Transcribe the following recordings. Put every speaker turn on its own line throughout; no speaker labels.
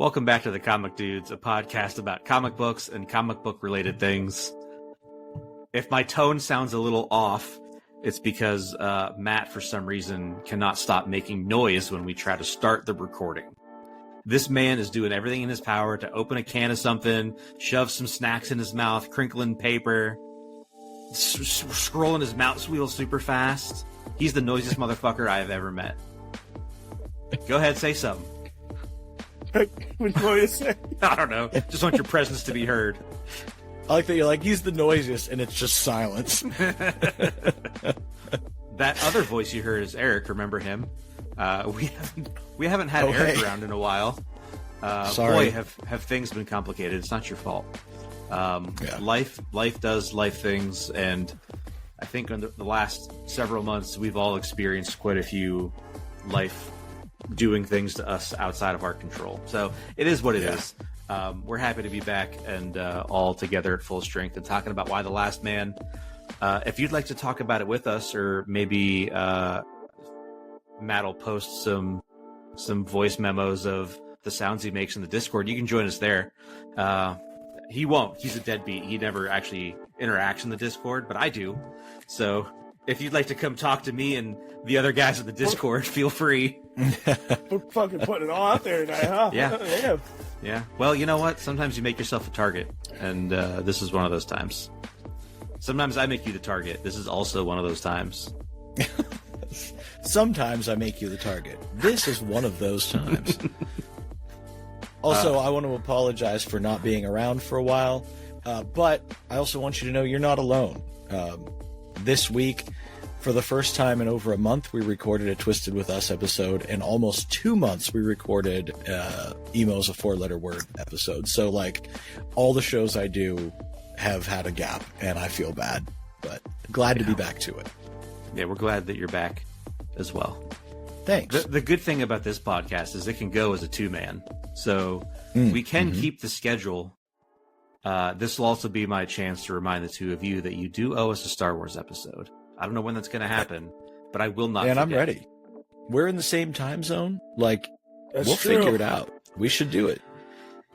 Welcome back to the Comic Dudes, a podcast about comic books and comic book related things. If my tone sounds a little off, it's because Matt, for some reason, cannot stop making noise when we try to start the recording. This man is doing everything in his power to open a can of something, shove some snacks in his mouth, crinkling paper, scrolling his mouse wheel super fast. He's the noisiest motherfucker I have ever met. Go ahead, say something.
What do you want me to say?
I don't know. Just want your presence to be heard.
I like that you're like, he's the noisiest, and it's just silence.
That other voice you heard is Erik. Remember him? We haven't had Erik around in a while.
Sorry.
Boy, have things been complicated. It's not your fault. Life does life things, and I think in the last several months we've all experienced quite a few life doing things to us outside of our control. So it is what it is. We're happy to be back and all together at full strength and talking about Y: The Last Man. If you'd like to talk about it with us, or maybe Matt will post some voice memos of the sounds he makes in the Discord, you can join us there. He won't. He's a deadbeat. He never actually interacts in the Discord, but I do. So if you'd like to come talk to me and the other guys in the Discord, feel free.
We're fucking putting it all out there tonight, huh?
Yeah. Well, you know what? Sometimes you make yourself a target, and this is one of those times. Sometimes I make you the target. This is also one of those times.
Sometimes I make you the target. This is one of those times. Also, I want to apologize for not being around for a while, but I also want you to know you're not alone. This week, for the first time in over a month, we recorded a Twisted With Us episode. In almost 2 months, we recorded Emo's a Four-Letter Word episode. So, like, all the shows I do have had a gap, and I feel bad. But glad to be back to it.
Yeah, we're glad that you're back as well.
Thanks.
The good thing about this podcast is it can go as a two-man. So we can keep the schedule. This will also be my chance to remind the two of you that you do owe us a Star Wars episode. I don't know when that's going to happen, but I will not forget.
And I'm ready. We're in the same time zone. Like, we'll
true.
figure it out. We should do it.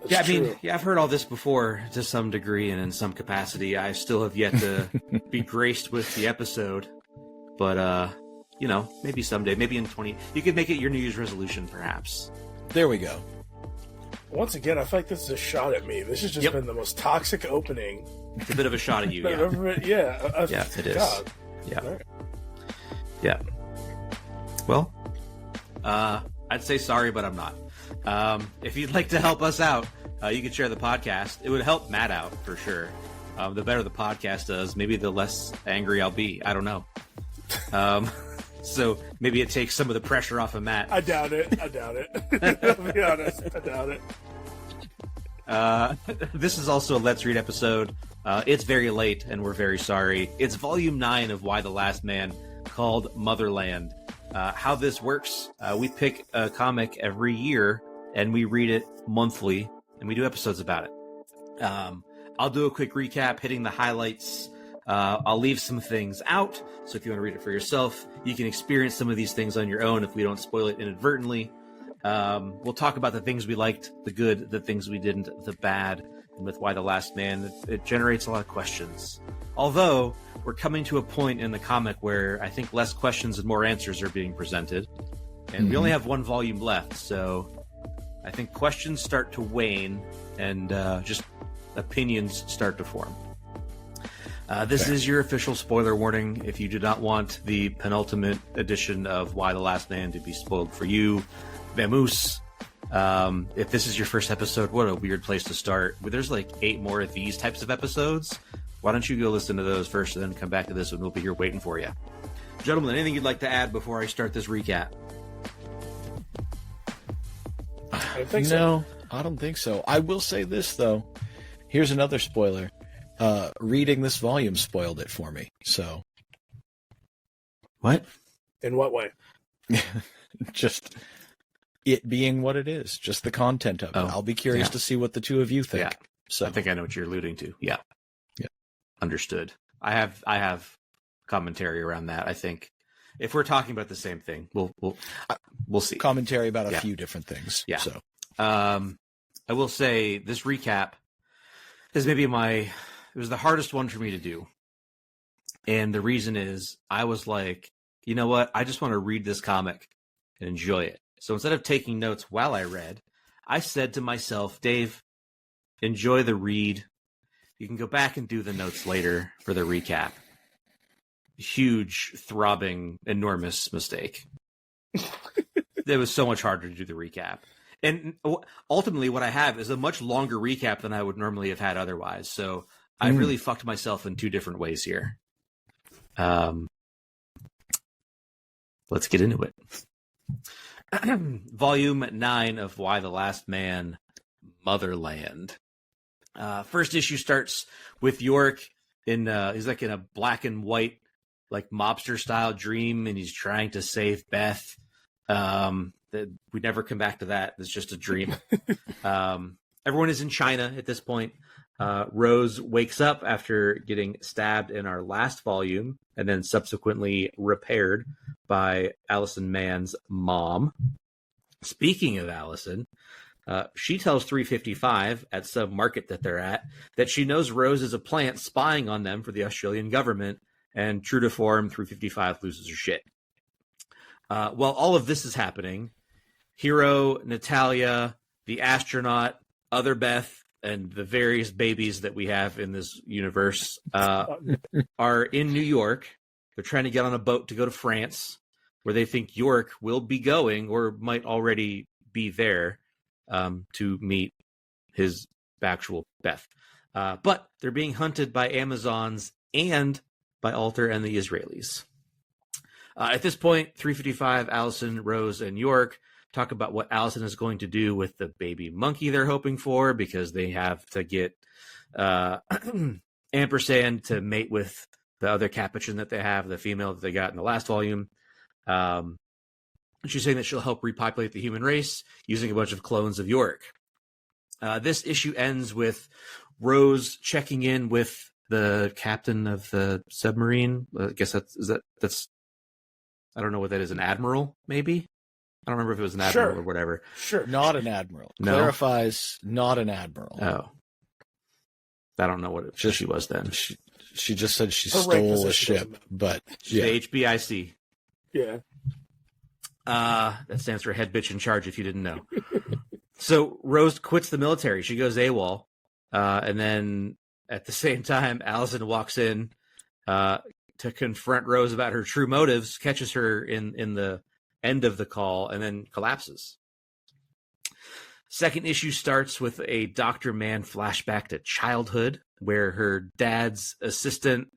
That's true.
I've heard all this before to some degree and in some capacity. I still have yet to be graced with the episode, but maybe someday, maybe in 20, you could make it your New Year's resolution, perhaps.
There we go.
Once again, I feel like this is a shot at me. This has just been the most toxic opening.
It's a bit of a shot at you,
I've ever been. Yeah,
yeah, it is.
God.
Yeah.
Right.
Yeah. Well, I'd say sorry, but I'm not. If you'd like to help us out, you could share the podcast. It would help Matt out for sure. The better the podcast does, maybe the less angry I'll be. I don't know. So maybe it takes some of the pressure off of Matt.
I doubt it. I'll be honest. I doubt it.
This is also a Let's Read episode. It's very late, and we're very sorry. It's Volume 9 of Y: The Last Man, called Motherland. How this works, we pick a comic every year, and we read it monthly, and we do episodes about it. I'll do a quick recap, hitting the highlights. I'll leave some things out, so if you want to read it for yourself, you can experience some of these things on your own if we don't spoil it inadvertently. We'll talk about the things we liked, the good, the things we didn't, the bad. And with Y: The Last Man, it generates a lot of questions. Although, we're coming to a point in the comic where I think less questions and more answers are being presented. And we only have one volume left, so I think questions start to wane and just opinions start to form. This is your official spoiler warning. If you do not want the penultimate edition of Y: The Last Man to be spoiled for you, vamoose. If this is your first episode, what a weird place to start. There's like 8 more of these types of episodes. Why don't you go listen to those first and then come back to this one? We'll be here waiting for you. Gentlemen, anything you'd like to add before I start this recap?
I don't think so.
No, I don't think so. I will say this, though. Here's another spoiler. Reading this volume spoiled it for me, so.
What?
In what way?
Just it being what it is, just the content of it. I'll be curious to see what the two of you think.
Yeah.
So
I think I know what you're alluding to. Yeah. Understood. I have commentary around that. I think if we're talking about the same thing, we'll see.
Commentary about a few different things.
Yeah.
So
I will say this recap is maybe it was the hardest one for me to do. And the reason is I was like, you know what? I just want to read this comic and enjoy it. So instead of taking notes while I read, I said to myself, Dave, enjoy the read. You can go back and do the notes later for the recap. Huge, throbbing, enormous mistake. It was so much harder to do the recap. And ultimately what I have is a much longer recap than I would normally have had otherwise. So I really fucked myself in two different ways here. Let's get into it. Volume 9 of Why the Last Man, Motherland. First issue starts with Yorick he's like in a black and white, like mobster style dream, and he's trying to save Beth. We never come back to that. It's just a dream. Everyone is in China at this point. Rose wakes up after getting stabbed in our last volume and then subsequently repaired by Allison Mann's mom. Speaking of Allison, she tells 355 at some market that they're at that she knows Rose is a plant spying on them for the Australian government, and true to form, 355 loses her shit. While all of this is happening, Hero, Natalia, the astronaut, other Beth, and the various babies that we have in this universe are in New York. They're trying to get on a boat to go to France, where they think Yorick will be going or might already be there to meet his actual Beth. But they're being hunted by Amazons and by Alter and the Israelis. At this point, 355, Allison, Rose, and Yorick talk about what Allison is going to do with the baby monkey they're hoping for, because they have to get Ampersand to mate with the other capuchin that they have, the female that they got in the last volume. She's saying that she'll help repopulate the human race using a bunch of clones of Yorick. This issue ends with Rose checking in with the captain of the submarine. I guess that's I don't know what that is, an admiral, maybe? I don't remember if it was an admiral or whatever.
Sure, not an admiral.
No?
Clarifies, not an admiral.
Oh. I don't know what she was then.
She just said she stole a ship, but
she's the HBIC.
Yeah.
That stands for head bitch in charge, if you didn't know. So Rose quits the military. She goes AWOL. And then at the same time, Allison walks in to confront Rose about her true motives, catches her in the end of the call, and then collapses. Second issue starts with a Dr. Mann flashback to childhood, where her dad's assistant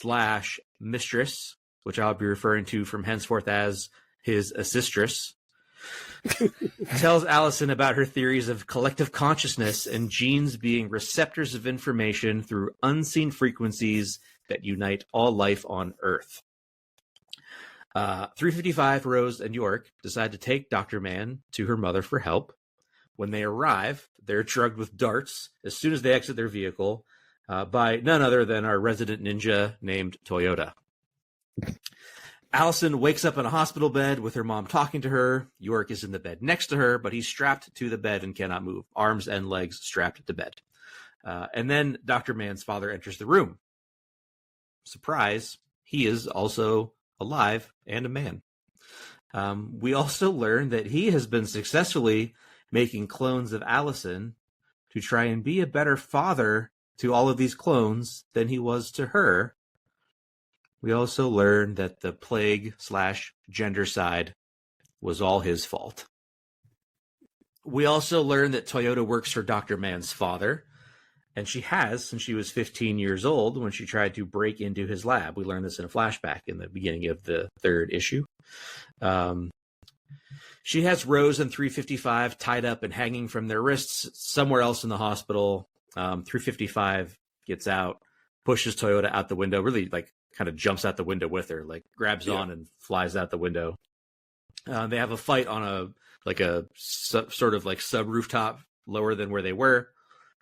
/ mistress, which I'll be referring to from henceforth as his assistress, tells Allison about her theories of collective consciousness and genes being receptors of information through unseen frequencies that unite all life on Earth. 355, Rose, and Yorick decide to take Dr. Mann to her mother for help. When they arrive, they're drugged with darts as soon as they exit their vehicle by none other than our resident ninja named Toyota. Allison wakes up in a hospital bed with her mom talking to her. Yorick is in the bed next to her, but he's strapped to the bed and cannot move. Arms and legs strapped to bed. And then Dr. Mann's father enters the room. Surprise, he is also alive and a man. We also learn that he has been successfully making clones of Allison to try and be a better father to all of these clones than he was to her. We also learn that the plague / gendercide was all his fault. We also learn that Toyota works for Dr. Mann's father, and she has since she was 15 years old when she tried to break into his lab. We learned this in a flashback in the beginning of the third issue. She has Rose and 355 tied up and hanging from their wrists somewhere else in the hospital. 355 gets out, pushes Toyota out the window, really like kind of jumps out the window with her, like grabs on and flies out the window. They have a fight on a sort of like sub rooftop lower than where they were.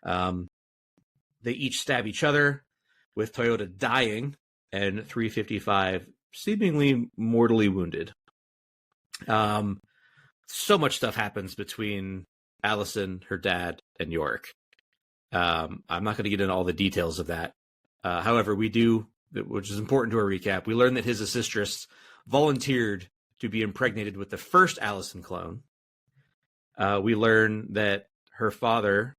They each stab each other, with Toyota dying and 355 seemingly mortally wounded. So much stuff happens between Allison, her dad, and Yorick. I'm not going to get into all the details of that. However, we do, which is important to our recap, we learn that his assistress volunteered to be impregnated with the first Allison clone. We learn that her father,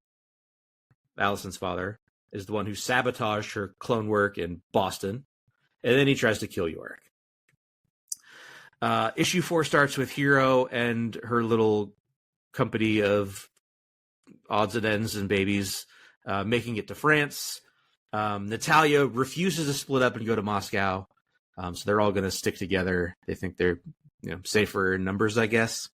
Allison's father, is the one who sabotaged her clone work in Boston, and then he tries to kill Yorick. Issue 4 starts with Hero and her little company of odds and ends and babies making it to France. Natalia refuses to split up and go to Moscow, so they're all going to stick together. They think they're safer in numbers, I guess.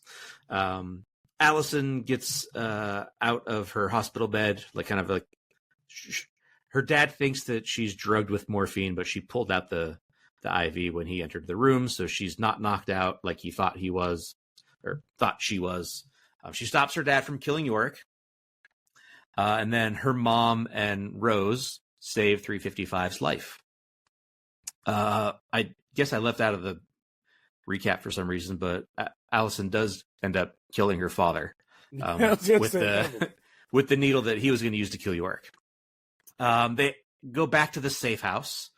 Allison gets out of her hospital bed, her dad thinks that she's drugged with morphine, but she pulled out the IV when he entered the room, so she's not knocked out like he thought he was, or thought she was. She stops her dad from killing Yorick, and then her mom and Rose save 355's life. I guess I left out of the recap for some reason, but Allison does end up killing her father with the needle that he was going to use to kill Yorick. They go back to the safe house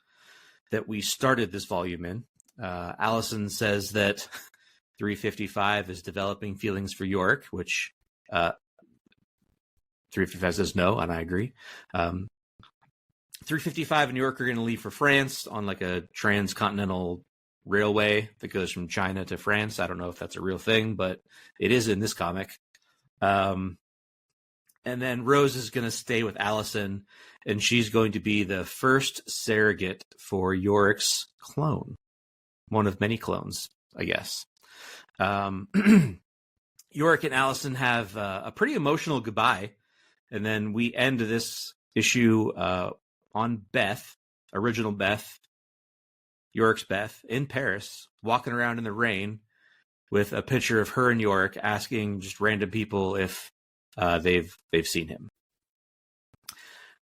that we started this volume in. Allison says that 355 is developing feelings for Yorick, which 355 says no, and I agree. 355 and Yorick are going to leave for France on like a transcontinental railway that goes from China to France. I don't know if that's a real thing, but it is in this comic. And then Rose is going to stay with Allison, and she's going to be the first surrogate for Yorick's clone. One of many clones, I guess. Yorick and Allison have a pretty emotional goodbye, and then we end this issue on Beth, original Beth, Yorick's Beth, in Paris, walking around in the rain with a picture of her and Yorick, asking just random people if they've seen him.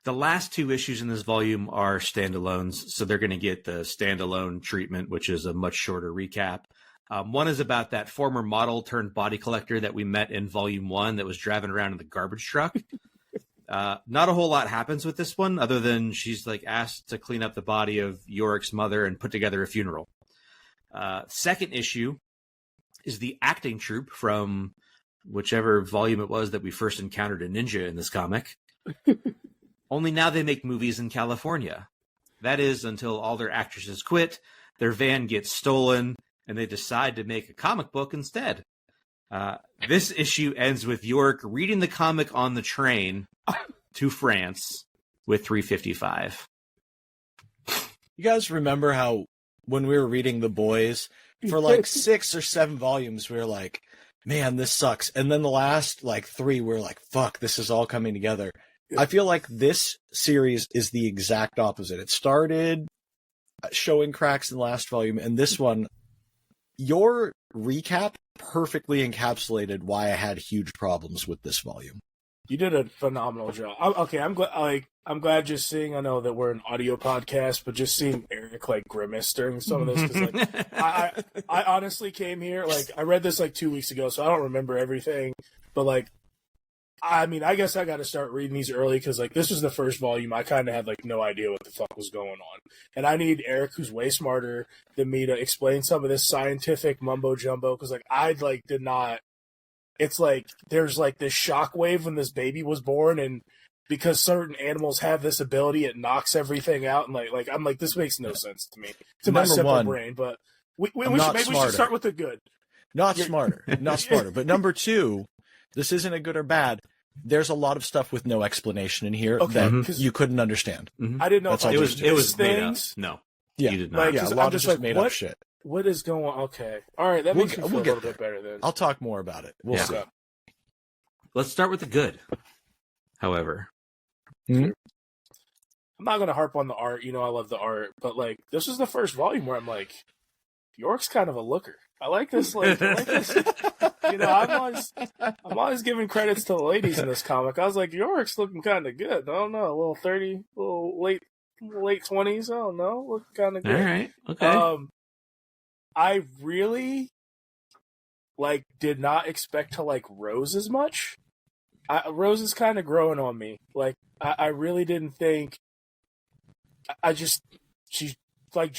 The last 2 issues in this volume are standalones, so they're going to get the standalone treatment, which is a much shorter recap. One is about that former model turned body collector that we met in volume 1 that was driving around in the garbage truck. Not a whole lot happens with this one, other than she's asked to clean up the body of Yorick's mother and put together a funeral. Second issue is the acting troupe from whichever volume it was that we first encountered a ninja in this comic. Only now they make movies in California. That is until all their actresses quit, their van gets stolen, and they decide to make a comic book instead. This issue ends with Yorick reading the comic on the train to France with 355.
You guys remember how when we were reading The Boys, for 6 or 7 volumes, we were like, man, this sucks. And then the last 3, we're like, fuck, this is all coming together. I feel like this series is the exact opposite. It started showing cracks in the last volume, and this one, your recap perfectly encapsulated why I had huge problems with this volume.
You did a phenomenal job. I'm glad. I'm glad just seeing. I know that we're an audio podcast, but just seeing Erik grimace during some of this, because I honestly came here I read this 2 weeks ago, so I don't remember everything. But I guess I got to start reading these early because this was the first volume. I kind of had no idea what the fuck was going on, and I need Erik, who's way smarter than me, to explain some of this scientific mumbo jumbo because I did not. It's there's this shockwave when this baby was born, and because certain animals have this ability, it knocks everything out, and I'm this makes no sense to me, to my simple brain. But we should start with the good.
Not smarter. But number 2, this isn't a good or bad. There's a lot of stuff with no explanation in here that you couldn't understand.
Mm-hmm.
I didn't know if
it was made up. No,
yeah,
you did not.
A lot of just made up shit.
What is going on? Okay. All right. That makes me feel a little bit better then.
I'll talk more about it. We'll see.
Let's start with the good, however.
Mm-hmm. I'm not going to harp on the art. I love the art. But, this is the first volume where I'm Yorick's kind of a looker. I like this. I like this. I'm always giving credits to the ladies in this comic. I was Yorick's looking kind of good. I don't know. A little 30, a little late 20s. I don't know. Looking kind of good.
All right. Okay.
I really did not expect to Rose as much. Rose is kind of growing on me. Like, I really didn't think. She's like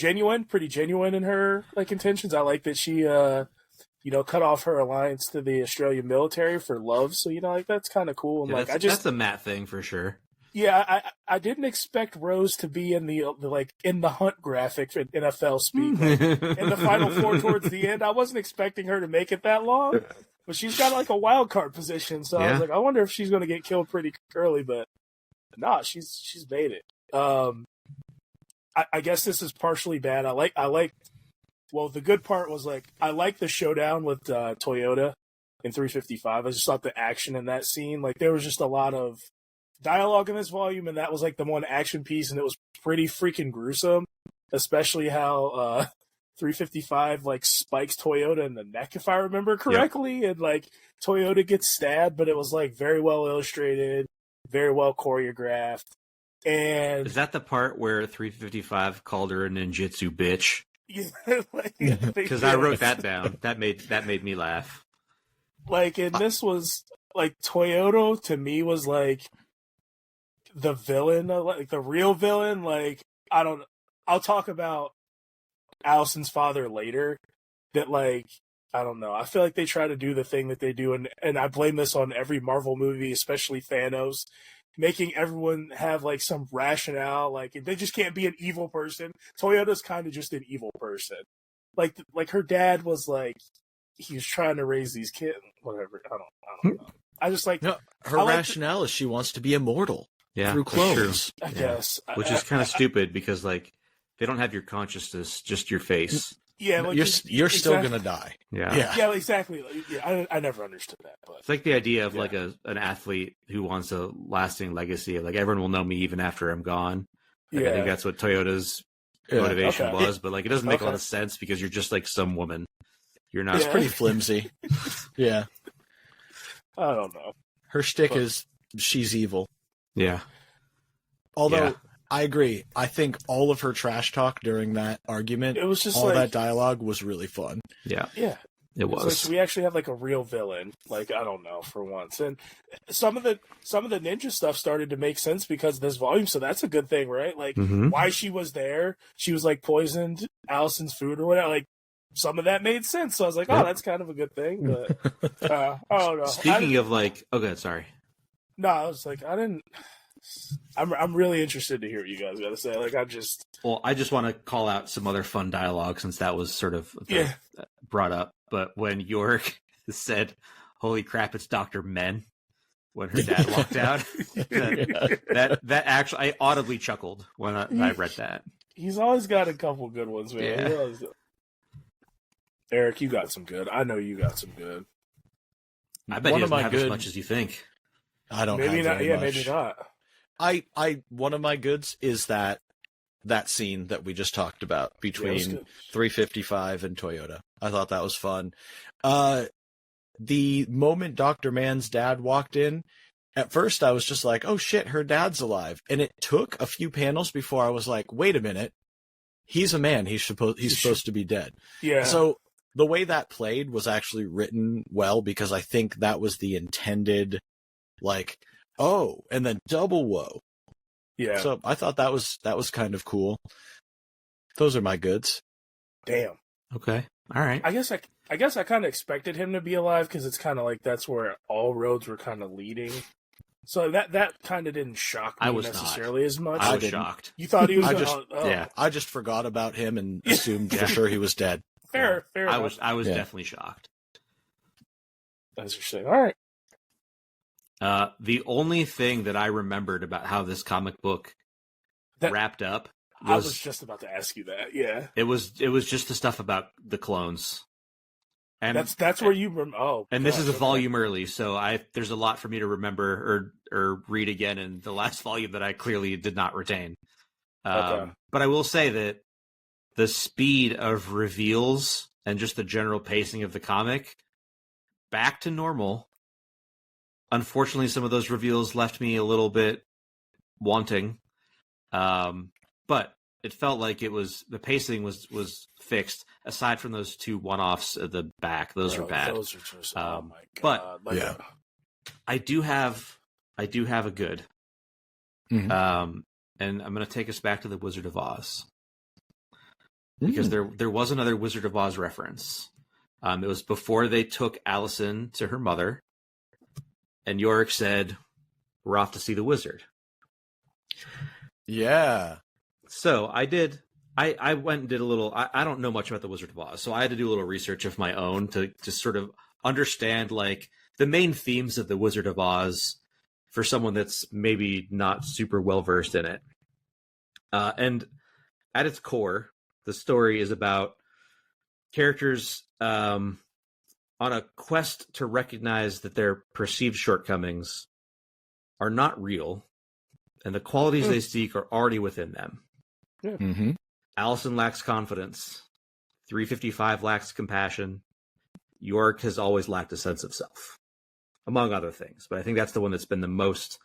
pretty genuine in her like intentions. I like that she, cut off her alliance to the Australian military for love. So like that's kind of cool. And
yeah, that's a Matt thing for sure.
Yeah, I didn't expect Rose to be in the in the hunt graphic in NFL speak. Like, in the Final Four towards the end, I wasn't expecting her to make it that long. But she's got like a wild card position, so I was like, I wonder if she's going to get killed pretty early. But nah, she's made it. I guess this is partially bad. I like. Well, the good part was like I like the showdown with Toyota in 355. I just thought the action in that scene, like there was just a lot of dialogue in this volume, and that was like the one action piece, and it was pretty freaking gruesome. Especially how 355 like spikes Toyota in the neck, if I remember correctly, and like Toyota gets stabbed, but it was like very well illustrated, very well choreographed. And
is that the part where 355 called her a ninjutsu bitch?
Yeah,
because I wrote that down. That made me laugh.
Like, and this was like Toyota to me was like the villain, like the real villain. Like I'll talk about Allison's father later. That like I don't know. I feel like they try to do the thing that they do, and I blame this on every Marvel movie, especially Thanos, making everyone have like some rationale. Like they just can't be an evil person. Toyota's kind of just an evil person. Like her dad was like he was trying to raise these kids. Whatever. I don't know. I just like
her rationale is she wants to be immortal.
Yeah,
through clones.
I guess,
which is kind of stupid because like they don't have your consciousness, just your face.
Yeah, like,
you're still gonna die.
Yeah, exactly. I never understood that. But
it's like the idea of like an athlete who wants a lasting legacy. Like everyone will know me even after I'm gone. Like, I think that's what Toyota's motivation was, but like it doesn't make a lot of sense because you're just like some woman. You're not.
It's pretty flimsy. Yeah,
I don't know.
Her shtick is she's evil.
Yeah.
Although I agree, I think all of her trash talk during that argument,
it was just
all
like,
that dialogue was really fun.
Yeah.
Yeah.
It was.
Like, so we actually have like a real villain. Like I don't know for once, and some of the ninja stuff started to make sense because of this volume. So that's a good thing, right? Like why she was there, she was like poisoned Allison's food or whatever. Like some of that made sense. So I was like, oh, that's kind of a good thing. But I don't know.
Speaking of like, okay, sorry.
No, I was like, I'm really interested to hear what you guys got to say. Like, I just
want to call out some other fun dialogue since that was sort of brought up. But when Yorick said, "Holy crap, it's Dr. Men," when her dad walked out, that actually I audibly chuckled when I read that.
He's always got a couple good ones, man.
Yeah.
Eric, you got some good. I know you got some good.
I bet he doesn't have as much as you think.
I don't.
Maybe
have
not.
very
Yeah,
much.
maybe not.
I one of my goods is that scene that we just talked about between 355 and Toyota. I thought that was fun. The moment Dr. Mann's dad walked in, at first I was just like, "Oh shit, her dad's alive," and it took a few panels before I was like, "Wait a minute, he's a man. He's supposed to be dead."
Yeah.
So the way that played was actually written well because I think that was the intended, like, oh, and then double whoa.
Yeah.
So I thought that was kind of cool. Those are my goods.
Damn.
Okay. All right.
I guess I kind of expected him to be alive because it's kind of like that's where all roads were kind of leading. So that kind of didn't shock me necessarily as much.
I was shocked.
You thought he was
Yeah, I just forgot about him and assumed for sure he was dead.
Fair.
I was definitely shocked.
That's interesting. All right.
The only thing that I remembered about how this comic book wrapped up
I was just about to ask you that. Yeah.
It was just the stuff about the clones. And
that's where you
this is a volume early, so there's a lot for me to remember or read again in the last volume that I clearly did not retain. But I will say that the speed of reveals and just the general pacing of the comic back to normal. Unfortunately, some of those reveals left me a little bit wanting, but it felt like the pacing was fixed. Aside from those two one-offs at the back, those are bad.
Those are just, oh my
God!
But
I do have a good.
Mhm.
And I'm going to take us back to the Wizard of Oz because there was another Wizard of Oz reference. It was before they took Allison to her mother, and Yorick said, "We're off to see the wizard."
Yeah.
So I did. I went and did a little. I don't know much about the Wizard of Oz, so I had to do a little research of my own to sort of understand like the main themes of the Wizard of Oz for someone that's maybe not super well versed in it. And at its core, the story is about characters on a quest to recognize that their perceived shortcomings are not real, and the qualities they seek are already within them.
Yeah.
Mm-hmm.
Allison lacks confidence. 355 lacks compassion. Yorick has always lacked a sense of self, among other things. But I think that's the one that's been the most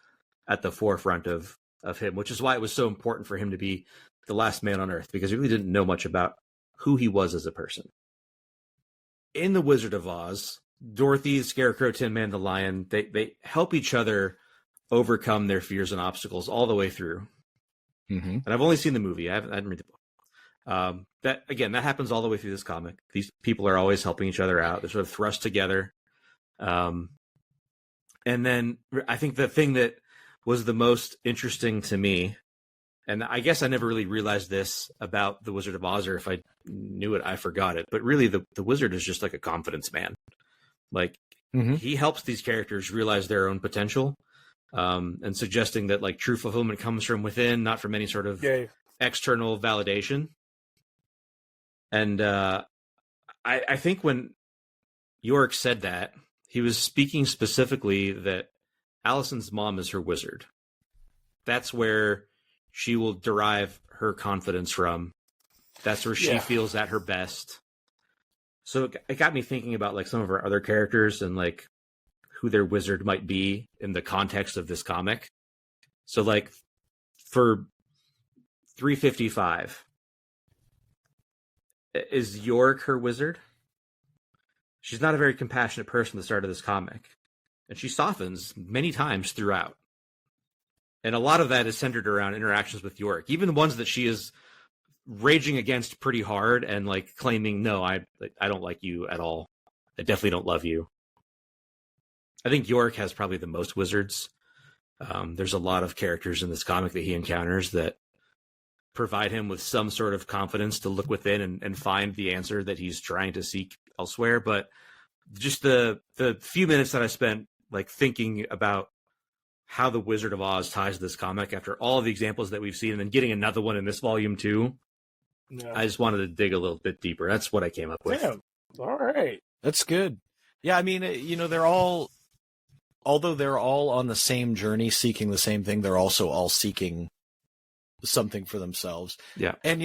at the forefront of him, which is why it was so important for him to be the last man on Earth, because he really didn't know much about who he was as a person. In The Wizard of Oz, Dorothy, Scarecrow, Tin Man, the Lion, they help each other overcome their fears and obstacles all the way through.
Mm-hmm.
And I've only seen the movie. I haven't read the book. That happens all the way through this comic. These people are always helping each other out. They're sort of thrust together. And then I think the thing that was the most interesting to me, and I guess I never really realized this about the Wizard of Oz, or if I knew it, I forgot it. But really, the wizard is just like a confidence man. Like, he helps these characters realize their own potential, and suggesting that like true fulfillment comes from within, not from any sort of external validation. And I think when Yorick said that, he was speaking specifically that Allison's mom is her wizard. That's where she will derive her confidence from. That's where she feels at her best. So it got me thinking about like some of our other characters and like who their wizard might be in the context of this comic. So like for 355, is Yorick her wizard? She's not a very compassionate person at the start of this comic, and she softens many times throughout. And a lot of that is centered around interactions with Yorick, even the ones that she is raging against pretty hard and like claiming, no, I don't like you at all. I definitely don't love you. I think Yorick has probably the most wizards. There's a lot of characters in this comic that he encounters that provide him with some sort of confidence to look within and find the answer that he's trying to seek elsewhere. But just the few minutes that I spent like thinking about how the Wizard of Oz ties to this comic after all of the examples that we've seen and then getting another one in this volume too, I just wanted to dig a little bit deeper. That's what I came up with.
Damn. All right.
That's good. Yeah, I mean, although they're all on the same journey, seeking the same thing, they're also all seeking something for themselves.
Yeah.
And,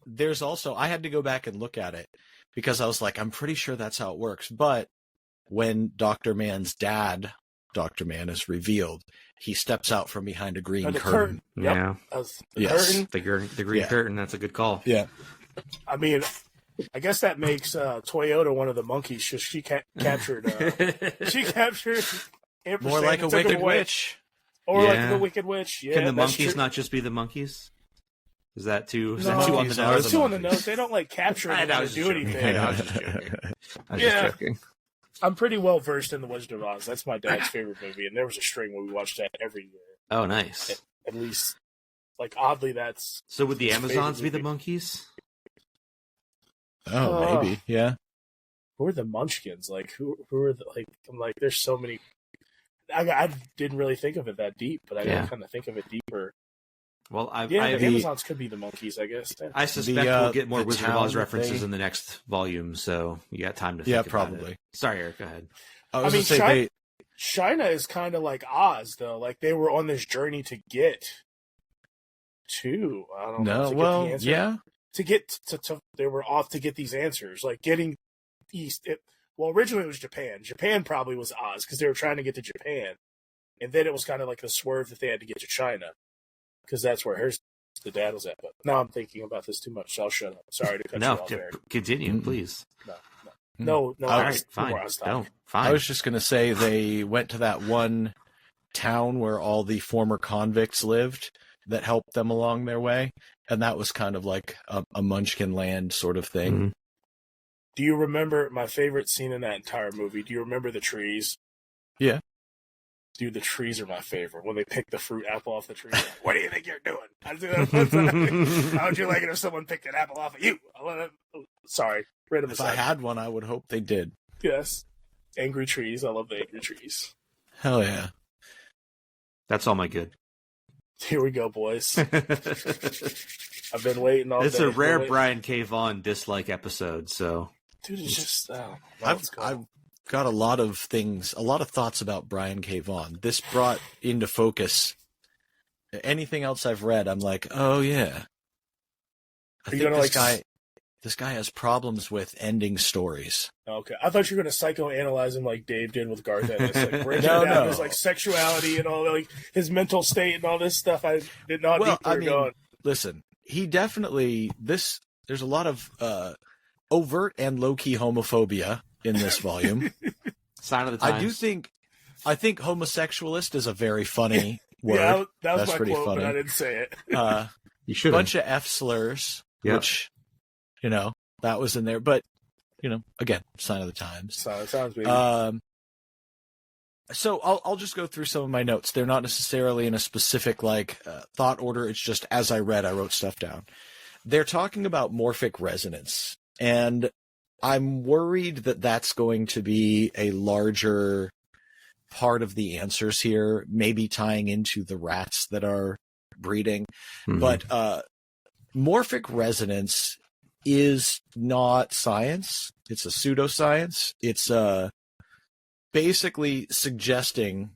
there's also, I had to go back and look at it because I was like, I'm pretty sure that's how it works. But when Dr. Man's dad, Dr. Man, is revealed, he steps out from behind a green curtain.
Yeah.
Curtain.
The green curtain. That's a good call.
Yeah.
I mean, I guess that makes Toyota one of the monkeys. She captured. She captured.
More like a wicked witch.
Or like the Wicked Witch. Yeah,
can the monkeys not just be the monkeys? Is that too? Is
no,
that too on the nose?
It's too on the nose. They don't like capture it or do anything.
I was just joking.
I'm pretty well versed in the Wizard of Oz. That's my dad's favorite movie, and there was a string where we watched that every year.
Oh, nice.
At least, like oddly, that's.
So would the Amazons be the monkeys?
Oh, maybe. Yeah.
Who are the Munchkins? Like who are the like? I'm like, there's so many. I didn't really think of it that deep, but I didn't kind of think of it deeper.
Well,
the Amazons could be the monkeys, I guess.
I suspect we'll get more Wizard of Oz references in the next volume, so you got time to think about
probably.
It. Sorry, Eric, go ahead.
I mean, China is kind of like Oz, though. Like, they were on this journey to get to, I don't know.
Well,
get the answer.
yeah.
To get to, they were off to get these answers. Like, getting east. Well, originally it was Japan. Japan probably was Oz, because they were trying to get to Japan. And then it was kind of like the swerve that they had to get to China. Because that's where the dad was at. But now I'm thinking about this too much, so I'll shut up. Sorry to cut you off, Eric.
Continue, please.
No. No,
All right,
that's
fine.
where I was
No,
talking.
fine.
I was just going to say they went to that one town where all the former convicts lived that helped them along their way. And that was kind of like a Munchkin Land sort of thing.
Mhm.
Do you remember my favorite scene in that entire movie? Do you remember the trees?
Yeah.
Dude, the trees are my favorite. When they pick the fruit apple off the tree, like, what do you think you're doing? I do that one time. How would you like it if someone picked an apple off of you? Sorry, random
If I
aside.
had one, I would hope they did.
Yes, angry trees. I love the angry trees.
Hell yeah.
That's all my good.
Here we go, boys. I've been waiting all
It's
day.
a rare Brian K. Vaughan dislike episode, so.
Dude, it's just
I've got a lot of thoughts about Brian K. Vaughan. This brought into focus anything else I've read. I'm like, oh yeah. I think this guy has problems with ending stories.
Okay, I thought you were going to psychoanalyze him like Dave did with Garth Ennis, like breaking
No,
down
no.
his like sexuality and all, like his mental state and all this stuff. I did not think you were going.
Listen, he definitely there's a lot of overt and low-key homophobia in this volume.
Sign of the times.
I think homosexualist is a very funny word.
Yeah, that was
That's
my
pretty
quote,
funny.
but I didn't say it.
You should.
Bunch of F slurs,
Yep.
which, that was in there. But, again, sign of the times.
Sounds weird.
So I'll just go through some of my notes. They're not necessarily in a specific thought order. It's just as I read, I wrote stuff down. They're talking about morphic resonance, and I'm worried that that's going to be a larger part of the answers here, maybe tying into the rats that are breeding.
Mhm.
But morphic resonance is not science. It's a pseudoscience. It's basically suggesting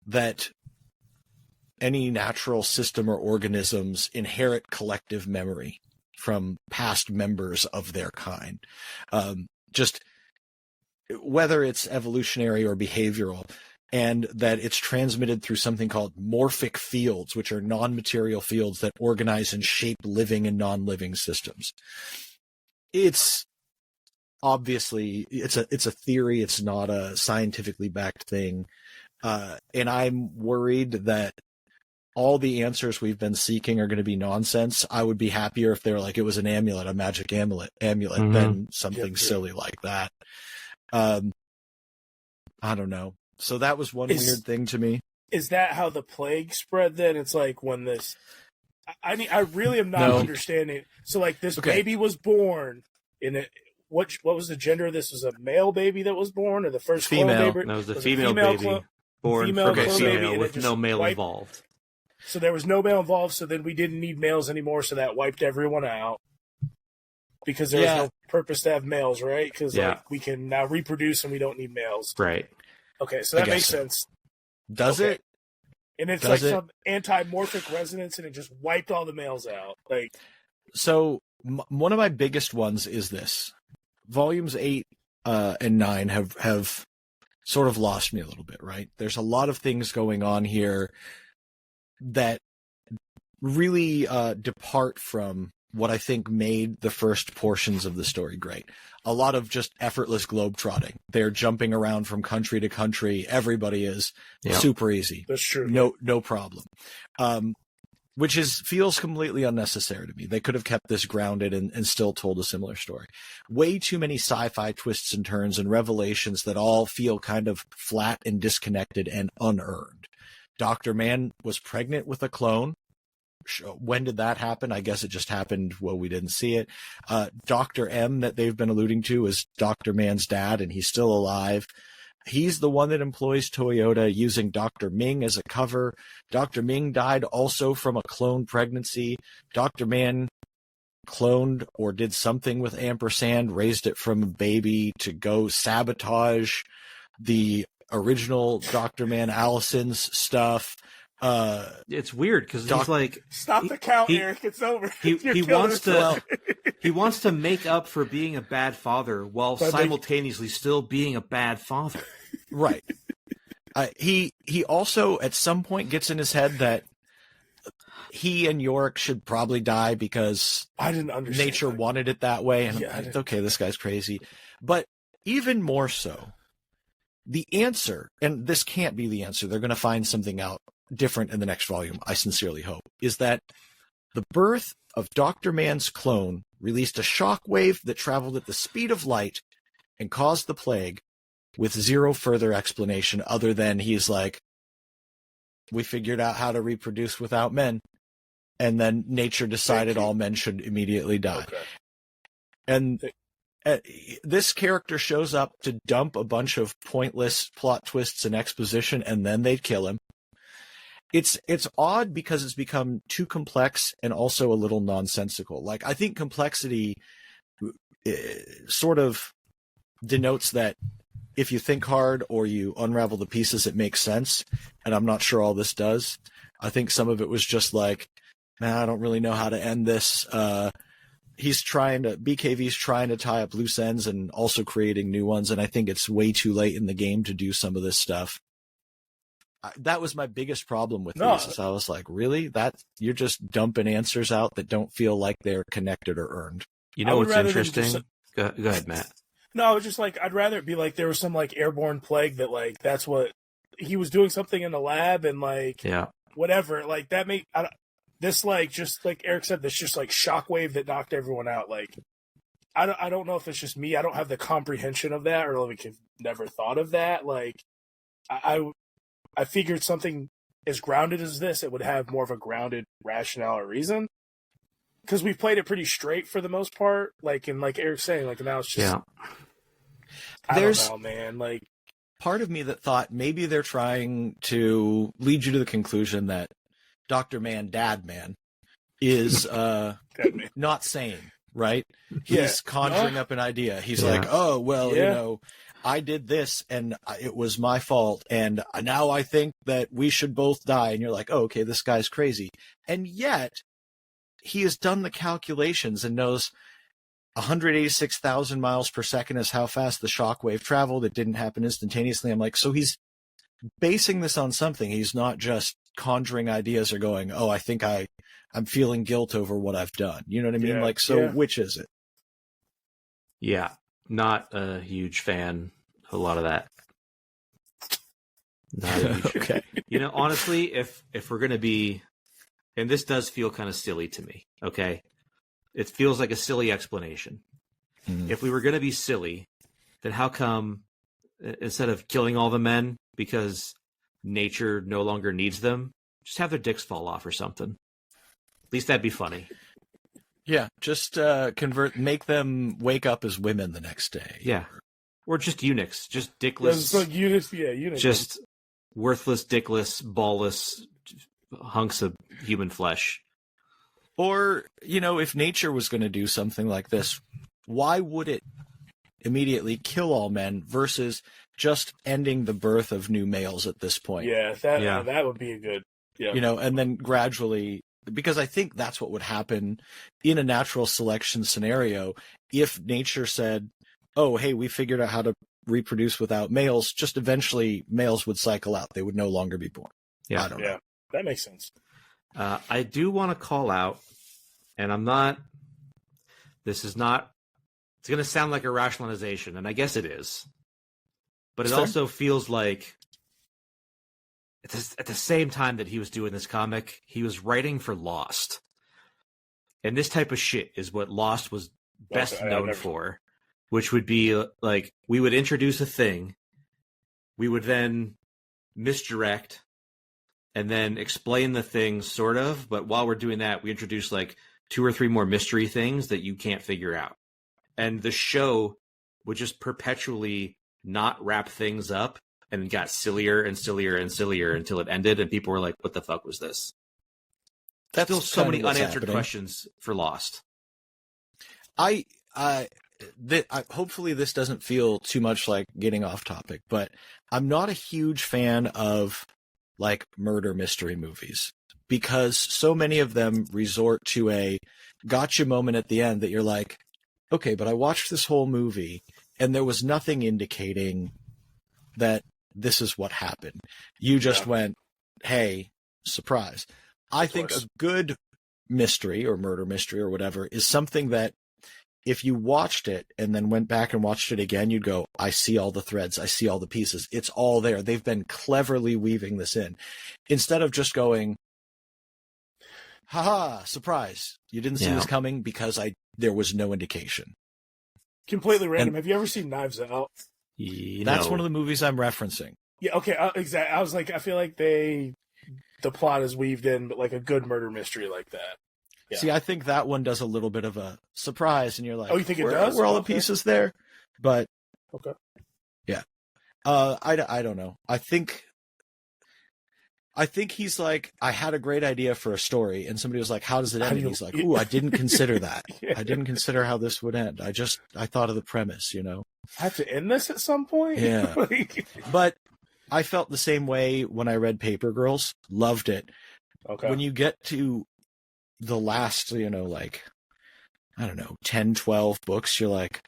that any natural system or organisms inherit collective memory from past members of their kind. Just whether it's evolutionary or behavioral, and that it's transmitted through something called morphic fields, which are non-material fields that organize and shape living and non-living systems. It's obviously it's a theory. It's not a scientifically backed thing. And I'm worried that all the answers we've been seeking are going to be nonsense. I would be happier if they were like, it was an amulet, a magic amulet,
Mhm.
than something silly like that. I don't know. So that was one weird thing to me.
Is that how the plague spread then? It's like when this... I really am not
No.
understanding. So like this
Okay.
baby was born in it. What was the gender of this? Was a male baby that was born, or the first clone
Female.
baby?
That was a
Was
female baby born
female
from a
clone
female
baby, and it
with
just
no male
wiped-
involved.
So there was no male involved, so then we didn't need males anymore, so that wiped everyone out. Because there was no purpose to have males, right? Because we can now reproduce and we don't need males.
Right.
Okay, so that
guess
makes
so.
sense.
Does
Okay.
it?
And it's
Does
like
it?
some anti-morphic resonance, and it just wiped all the males out. Like,
So one of my biggest ones is this. Volumes 8 and 9 have sort of lost me a little bit, right? There's a lot of things going on here that really depart from what I think made the first portions of the story great. A lot of just effortless globetrotting. They're jumping around from country to country. Everybody is super easy.
that's true.
No problem. Which feels completely unnecessary to me. They could have kept this grounded and still told a similar story. Way too many sci-fi twists and turns and revelations that all feel kind of flat and disconnected and unearned. Dr. Man was pregnant with a clone. When did that happen? I guess it just happened. Well, we didn't see it. Dr. M that they've been alluding to is Dr. Man's dad, and he's still alive. He's the one that employs Toyota using Dr. Ming as a cover. Dr. Ming died also from a clone pregnancy. Dr. Man cloned or did something with ampersand, raised it from a baby to go sabotage the original Dr. Man Allison's stuff.
It's weird because he's like,
Stop the count,
he-
Eric. It's over.
he
You're killing
wants
us.
to he wants to make up for being a bad father while
But
simultaneously still being a bad father.
Right. He also at some point gets in his head that he and Yorick should probably die because
I didn't understand.
nature wanted it that way. And
Yeah, I
I'm like,
didn't-
okay, this guy's crazy. But even more so, the answer, and this can't be the answer, they're going to find something out different in the next volume, I sincerely hope, is that the birth of Dr. Man's clone released a shockwave that traveled at the speed of light and caused the plague with zero further explanation other than he's like, we figured out how to reproduce without men. And then nature decided all men should immediately die.
Okay.
And this character shows up to dump a bunch of pointless plot twists and exposition, and then they'd kill him. It's odd because it's become too complex and also a little nonsensical. Like, I think complexity sort of denotes that if you think hard or you unravel the pieces, it makes sense. And I'm not sure all this does. I think some of it was just like, I don't really know how to end this. BKV's trying to tie up loose ends and also creating new ones. And I think it's way too late in the game to do some of this stuff. That was my biggest problem with this. Is I was like, really? That you're just dumping answers out that don't feel like they're connected or earned.
You know what's interesting? Go ahead, Matt.
No, I was just like, I'd rather it be like there was some like airborne plague that like that's what he was doing something in the lab and like whatever. Like that this like just like Eric said, this just like shockwave that knocked everyone out. Like I don't know if it's just me. I don't have the comprehension of that, or like I've never thought of that. Like I figured something as grounded as this, it would have more of a grounded rationale or reason. Because we've played it pretty straight for the most part. Like, and like Eric's saying, like, now it's just... Yeah. I don't know, man. Like,
part of me that thought maybe they're trying to lead you to the conclusion that Dr. Man, Dad Man, is not sane, right? He's conjuring up an idea. He's like, oh, well, you know, I did this and it was my fault. And now I think that we should both die. And you're like, oh, okay, this guy's crazy. And yet he has done the calculations and knows 186,000 miles per second is how fast the shockwave traveled. It didn't happen instantaneously. I'm like, so he's basing this on something. He's not just conjuring ideas or going, oh, I think I'm feeling guilt over what I've done. You know what I mean? Like, so which is it?
Yeah. Not a huge fan of a lot of that. Not a huge
okay.
You know, honestly, if we're going to be, and this does feel kind of silly to me, okay? It feels like a silly explanation. Mm-hmm. If we were going to be silly, then how come instead of killing all the men because nature no longer needs them, just have their dicks fall off or something? At least that'd be funny.
Yeah, just make them wake up as women the next day.
Yeah, or just eunuchs, just dickless.
Eunuchs.
Just worthless, dickless, ballless hunks of human flesh.
Or, you know, if nature was going to do something like this, why would it immediately kill all men versus just ending the birth of new males at this point?
Yeah, that would be a good. Yeah,
you know, and then gradually. Because I think that's what would happen in a natural selection scenario if nature said, oh, hey, we figured out how to reproduce without males, just eventually males would cycle out. They would no longer be born.
Yeah.
I don't know.
That makes sense.
I do want to call out, and it's going to sound like a rationalization, and I guess it is. But it also feels like at the same time that he was doing this comic, he was writing for Lost. And this type of shit is what Lost was best known for, which would be like, we would introduce a thing, we would then misdirect, and then explain the thing, sort of. But while we're doing that, we introduce like 2 or 3 more mystery things that you can't figure out. And the show would just perpetually not wrap things up, and it got sillier and sillier and sillier until it ended, and people were like, what the fuck was this? That's still so many unanswered questions for Lost.
Hopefully this doesn't feel too much like getting off topic, but I'm not a huge fan of like murder mystery movies because so many of them resort to a gotcha moment at the end that you're like, okay, but I watched this whole movie and there was nothing indicating that this is what happened. You just went, hey, surprise. I think a good mystery or murder mystery or whatever is something that if you watched it and then went back and watched it again, you'd go, I see all the threads. I see all the pieces. It's all there. They've been cleverly weaving this in. Instead of just going, haha, surprise. You didn't see this coming because there was no indication.
Completely random. Have you ever seen Knives Out?
That's one of the movies I'm referencing.
Yeah, okay, exactly. I was like, I feel like the plot is weaved in, but like a good murder mystery like that. Yeah.
See, I think that one does a little bit of a surprise, and you're like,
oh, you think it does?
Were all the pieces there? But
okay,
yeah, I don't know. I think he's like, I had a great idea for a story, and somebody was like, how does it end? And he's like, ooh, I didn't consider that.
Yeah.
I didn't consider how this would end. I thought of the premise, you know.
I have to end this at some point.
Yeah, but I felt the same way when I read Paper Girls. Loved it.
Okay,
when you get to the last, you know, like, I don't know, 10, 12 books, you're like,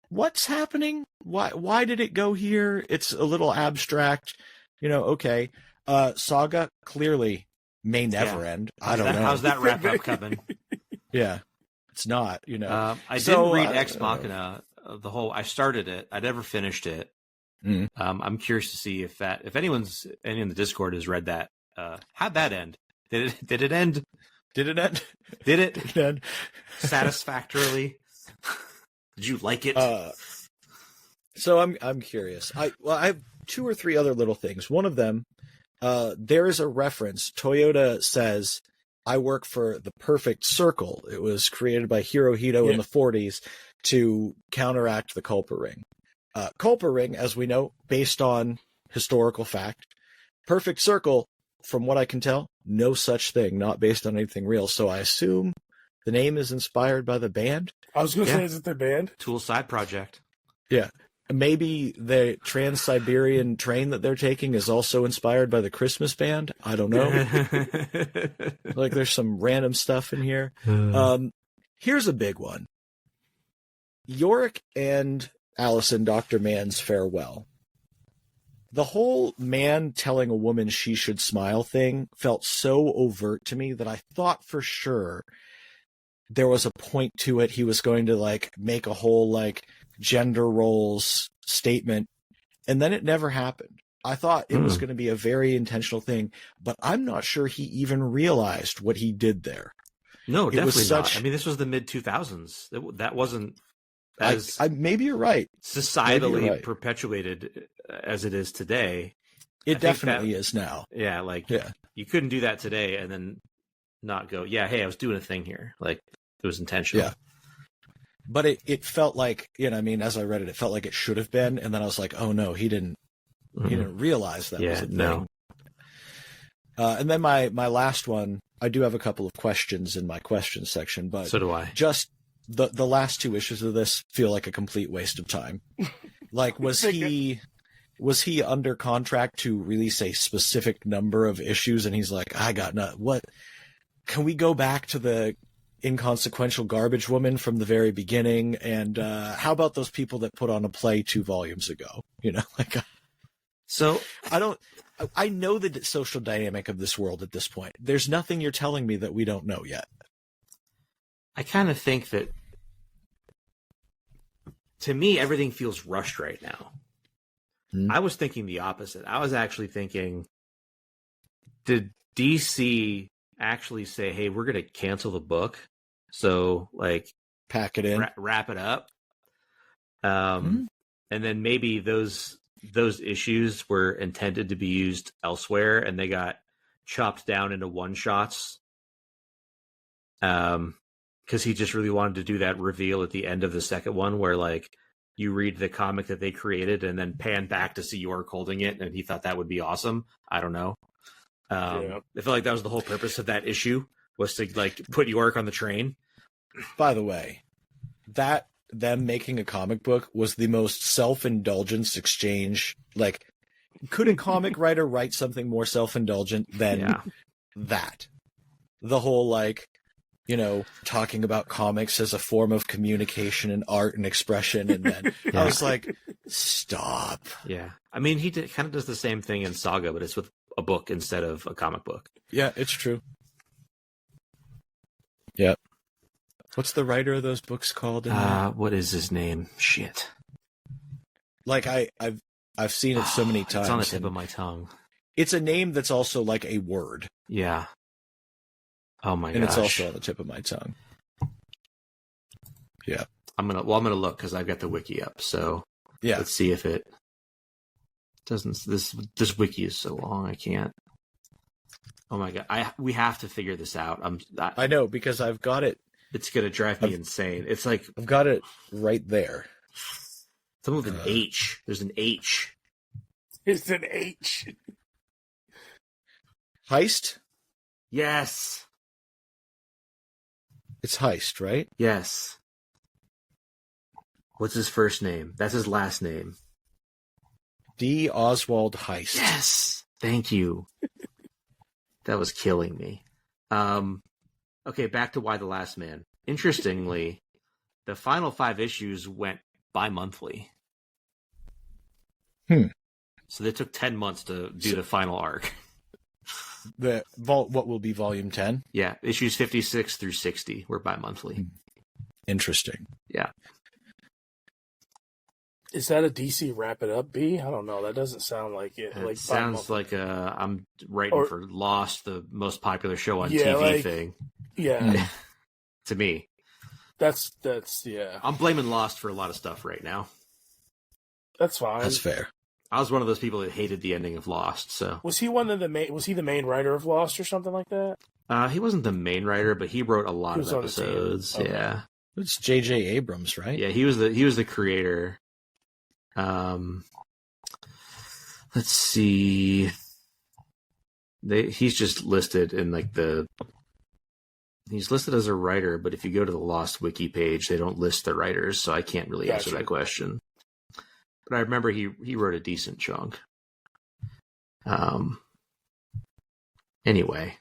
what's happening? Why did it go here? It's a little abstract, you know, okay. Saga clearly may never end. I don't know.
How's that wrap up coming?
Yeah, it's not, you know.
I didn't read Ex Machina, I started it. I never finished it.
Mm.
I'm curious to see if anyone in the Discord has read that. How'd that end? Did it end?
Did it end?
Did it
end
satisfactorily? Did you like it?
So I'm curious. I have 2 or 3 other little things. One of them, there is a reference. Toyota says, I work for the Perfect Circle. It was created by Hirohito in the 40s to counteract the Culper Ring. Culper Ring, as we know, based on historical fact. Perfect Circle, from what I can tell, no such thing, not based on anything real. So I assume the name is inspired by the band.
I was going to say, is it their band?
Tool side project.
Yeah. Maybe the Trans-Siberian train that they're taking is also inspired by the Christmas band. I don't know. Like there's some random stuff in here. Here's a big one. Yorick and Allison, Dr. Mann's farewell. The whole man telling a woman she should smile thing felt so overt to me that I thought for sure there was a point to it. He was going to like make a whole like gender roles statement, and then it never happened. I thought it was going to be a very intentional thing, but I'm not sure he even realized what he did there.
No, definitely not. I mean, this was the mid 2000s. That wasn't as
maybe you're right.
Societally perpetuated as it is today.
It definitely is now.
Yeah, you couldn't do that today and then not go, yeah, hey, I was doing a thing here. Like it was intentional.
Yeah. But it felt like, you know, I mean, as I read it, it felt like it should have been, and then I was like, oh no, he didn't realize that was a thing. No. And then my last one, I do have a couple of questions in my questions section, but
so do I.
Just the last 2 issues of this feel like a complete waste of time. Like, was he under contract to release a specific number of issues, and he's like, I got what? Can we go back to the inconsequential garbage woman from the very beginning? And how about those people that put on a play 2 volumes ago? You know, like.
So
I know the social dynamic of this world at this point. There's nothing you're telling me that we don't know yet.
I kind of think that, to me, everything feels rushed right now. I was thinking the opposite. I was actually thinking, did DC actually say, hey, we're going to cancel the book? So, like,
pack it in,
wrap it up. And then maybe those issues were intended to be used elsewhere, and they got chopped down into one-shots. Because he just really wanted to do that reveal at the end of the second one where, like, you read the comic that they created and then pan back to see Yorick holding it, and he thought that would be awesome. I don't know. I feel like that was the whole purpose of that issue, was to, like, put Yorick on the train.
By the way, that them making a comic book was the most self-indulgence exchange. Like, could a comic writer write something more self-indulgent than that? The whole, like, you know, talking about comics as a form of communication and art and expression, and then I was like, stop.
Yeah. I mean, he kind of does the same thing in Saga, but it's with a book instead of a comic book.
Yeah, it's true. Yep. What's the writer of those books called?
What is his name? Shit.
Like I've seen it so many times.
It's on the tip of my tongue.
It's a name that's also like a word.
Yeah. Oh my gosh.
And it's also on the tip of my tongue. Yeah.
I'm gonna look because I've got the wiki up. So
yeah,
let's see if it doesn't. This wiki is so long. I can't. Oh my god. We have to figure this out.
I know because I've got it.
It's gonna drive me insane. It's like
I've got it right there.
Some with an H. There's an H.
It's an H.
Heist?
Yes.
It's Heist, right?
Yes. What's his first name? That's his last name.
D. Oswald Heist.
Yes. Thank you. That was killing me. Okay, back to Why the Last Man. Interestingly, the final 5 issues went bi-monthly. So they took 10 months to do the final arc.
What will be volume 10?
Yeah, issues 56 through 60 were bi-monthly.
Interesting.
Yeah.
Is that a DC wrap it up B? I don't know. That doesn't sound like it.
It sounds like I'm writing for Lost, the most popular show on TV thing.
Yeah.
To me.
That's yeah.
I'm blaming Lost for a lot of stuff right now.
That's fine.
That's fair.
I was one of those people that hated the ending of Lost. So
was he was he the main writer of Lost or something like that?
He wasn't the main writer, but he wrote a lot of episodes.
Okay.
Yeah.
It's J.J. Abrams, right?
Yeah, he was the creator. Let's see. He's just listed in he's listed as a writer, but if you go to the Lost wiki page, they don't list the writers, so I can't really answer that question. But I remember he wrote a decent chunk. Anyway.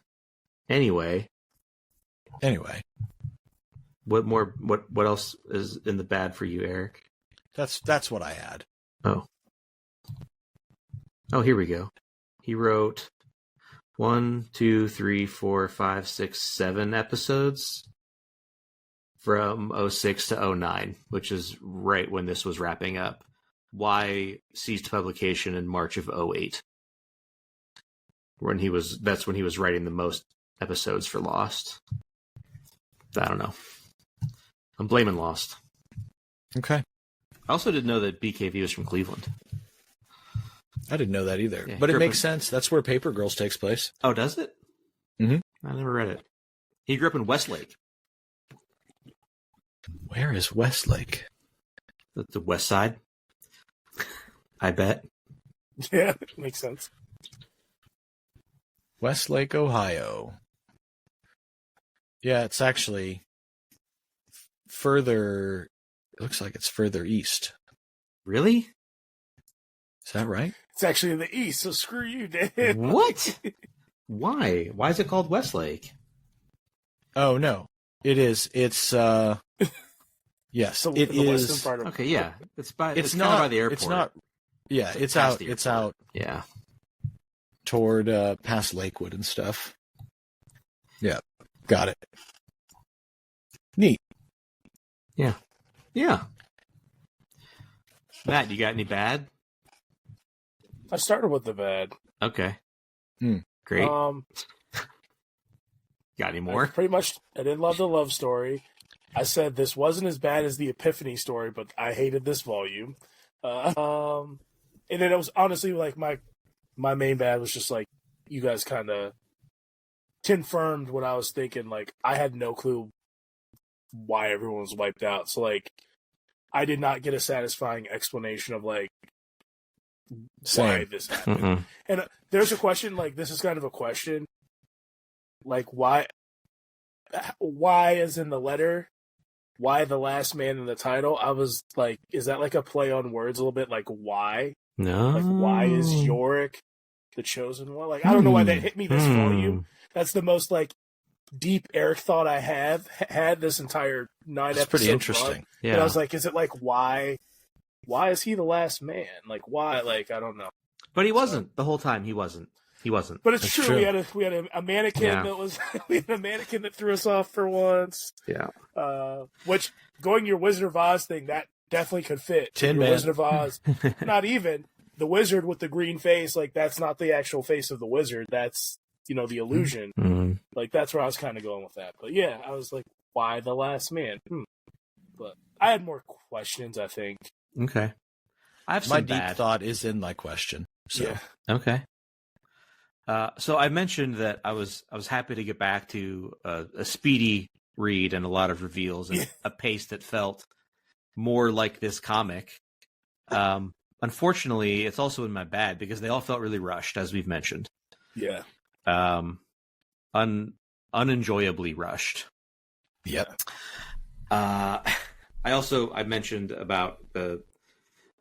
What else is in the bad for you, Eric?
That's what I had.
Oh, here we go. He wrote 1, 2, 3, 4, 5, 6, 7 episodes from 06 to 09, which is right when this was wrapping up. Y ceased publication in March of 08. That's when he was writing the most episodes for Lost. I don't know. I'm blaming Lost.
Okay.
I also didn't know that BKV was from Cleveland.
I didn't know that either.
Yeah,
but it makes sense. That's where Paper Girls takes place.
Oh, does it?
Mm-hmm.
I never read it. He grew up in Westlake.
Where is Westlake?
The west side. I bet.
Yeah, makes sense.
Westlake, Ohio. Yeah, it's actually further. It looks like it's further east.
Really?
Is that right?
It's actually in the east, so screw you, Dan.
What? Why? Why is it called Westlake?
Oh, no. It is. It's, yes,
So
it
the
is.
western part of
Okay, yeah. It's
It's
not
not
by the airport.
It's not. Yeah, it's
past
out.
the
It's
airport.
out
Yeah.
toward past Lakewood and stuff. Yeah, got it. Neat.
Yeah. Yeah. Matt, you got any bad?
I started with the bad.
Okay.
Mm.
Great. Got any more?
Pretty much, I didn't love the love story. I said this wasn't as bad as the Epiphany story, but I hated this volume. And then it was honestly like my main bad was just like you guys kind of confirmed what I was thinking. Like I had no clue why everyone was wiped out. So like I did not get a satisfying explanation of like why this happened.
Mm-mm.
And there's a question, like, this is kind of a question. Like, why is in the letter? Why the last man in the title? I was like, is that like a play on words a little bit? Like, why?
No.
Like, why is Yorick the chosen one? Like, I don't know why that hit me this volume. That's the most, like, deep Erik thought I have had this entire 9 episodes.
Pretty interesting.
Yeah.
And I was like, is it like, why is he the last man? Like, why? Like, I don't know.
But he wasn't. The whole time he wasn't. He wasn't.
But it's
That's
true.
true.
We had a mannequin
Yeah.
that was we had a mannequin that threw us off for once.
Yeah.
Which going your Wizard of Oz thing, that definitely could fit.
Tin
your
Man.
Wizard of Oz. Not even the wizard with the green face, like that's not the actual face of the wizard. That's the illusion.
Mm-hmm.
Like that's where I was kind of going with that. But yeah, I was like, why the last man? But I had more questions, I think.
Okay. I have
My
some
deep
bad.
thought is in my question. So
Yeah.
Okay. So I mentioned that I was happy to get back to a speedy read and a lot of reveals and a pace that felt more like this comic. Unfortunately, it's also in my bad because they all felt really rushed, as we've mentioned.
Yeah.
Unenjoyably rushed.
Yep.
I mentioned about the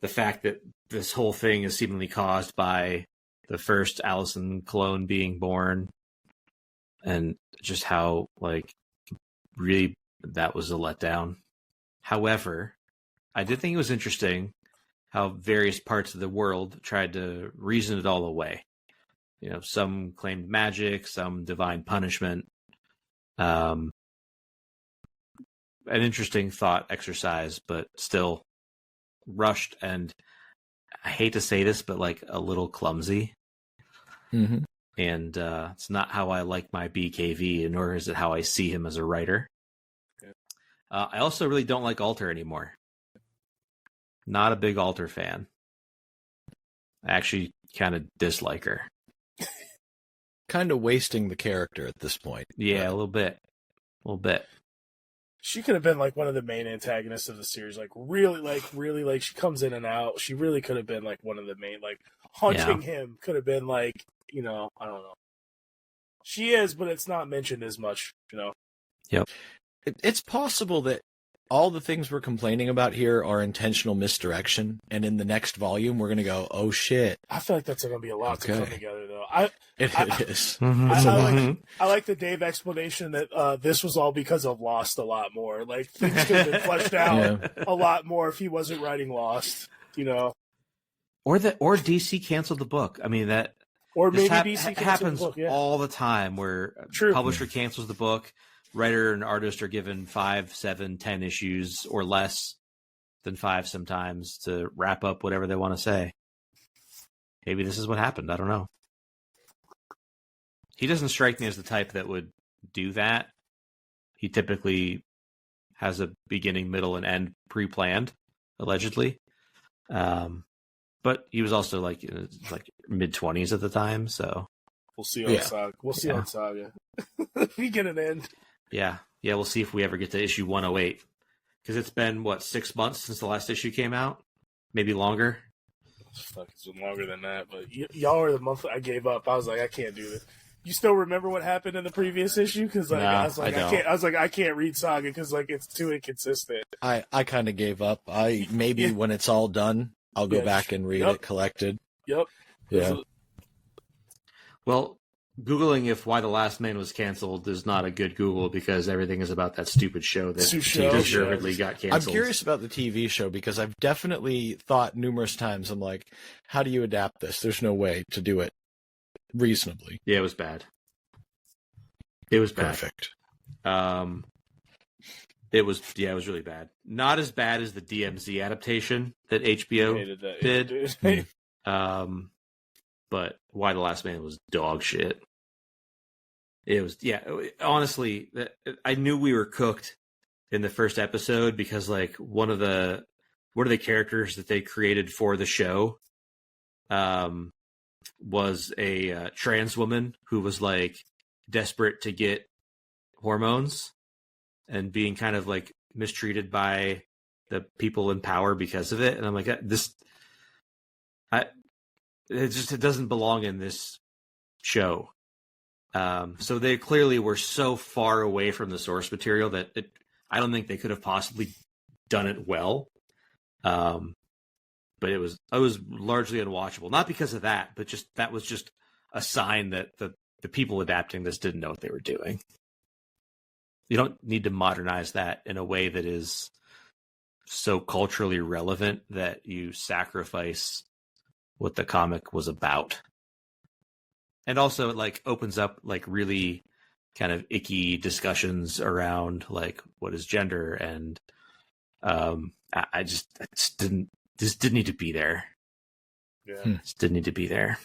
fact that this whole thing is seemingly caused by the first Allison clone being born, and just how really that was a letdown. However, I did think it was interesting how various parts of the world tried to reason it all away. Some claimed magic, some divine punishment. An interesting thought exercise, but still rushed, and I hate to say this, but a little clumsy.
Mm-hmm.
And it's not how I like my BKV, nor is it how I see him as a writer.
Okay.
I also really don't like Alter anymore. Not a big Alter fan. I actually kind of dislike her.
Kind of wasting the character at this point.
Yeah, a little bit.
She could have been one of the main antagonists of the series. Really, she comes in and out. She really could have been one of the main, haunting him could have been I don't know. She is, but it's not mentioned as much,
Yep.
It's possible that all the things we're complaining about here are intentional misdirection, and in the next volume we're going to go, oh shit.
I feel like that's going to be a lot to come together, though.
It is.
I like the Dave explanation that this was all because of Lost a lot more. Things could have been fleshed out a lot more if he wasn't writing Lost,
Or DC canceled the book. I mean that.
Or maybe DC
happens
the book, yeah.
all the time, where a publisher cancels the book, writer and artist are given 5, 7, 10 issues or less than 5 sometimes to wrap up whatever they want to say. Maybe this is what happened. I don't know. He doesn't strike me as the type that would do that. He typically has a beginning, middle, and end pre-planned, allegedly. But he was also mid-20s at the time, so
we'll see on Saga. We'll see on Saga. We get an end.
Yeah. We'll see if we ever get to issue 108, because it's been 6 months since the last issue came out, maybe longer.
Fuck, it's been longer than that. But y'all are the month I gave up. I was like, I can't do this. You still remember what happened in the previous issue? Because I was like, I can't read Saga because it's too inconsistent.
I kind of gave up. When it's all done, I'll go back and read it collected.
Yep.
Yeah.
Well, Googling if Why the Last Man was canceled is not a good Google, because everything is about that stupid show that deservedly got canceled.
I'm curious about the TV show, because I've definitely thought numerous times, I'm like, how do you adapt this? There's no way to do it reasonably.
Yeah, it was bad. It was bad.
Perfect.
It was really bad. Not as bad as the DMZ adaptation that HBO did. But Why the Last Man was dog shit. It was, honestly, I knew we were cooked in the first episode, because one of the characters that they created for the show was a trans woman who was desperate to get hormones and being kind of mistreated by the people in power because of it. And I'm like, it doesn't belong in this show. So they clearly were so far away from the source material that I don't think they could have possibly done it well. But it was largely unwatchable, not because of that, but that was just a sign that the people adapting this didn't know what they were doing. You don't need to modernize that in a way that is so culturally relevant that you sacrifice what the comic was about. And also it like opens up like really kind of icky discussions around like what is gender, and I just didn't need to be there.
Yeah.
Just didn't need to be there.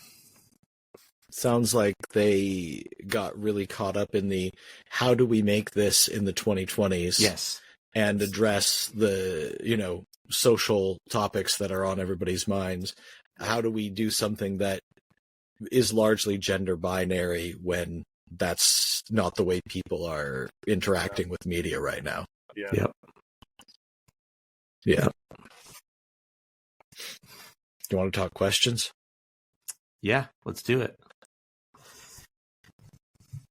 Sounds like they got really caught up in the how do we make this in the 2020s?
Yes.
And address the, social topics that are on everybody's minds. How do we do something that is largely gender binary when that's not the way people are interacting with media right now?
Yeah.
Yep.
Yeah. Do you want to talk questions?
Yeah, let's do it.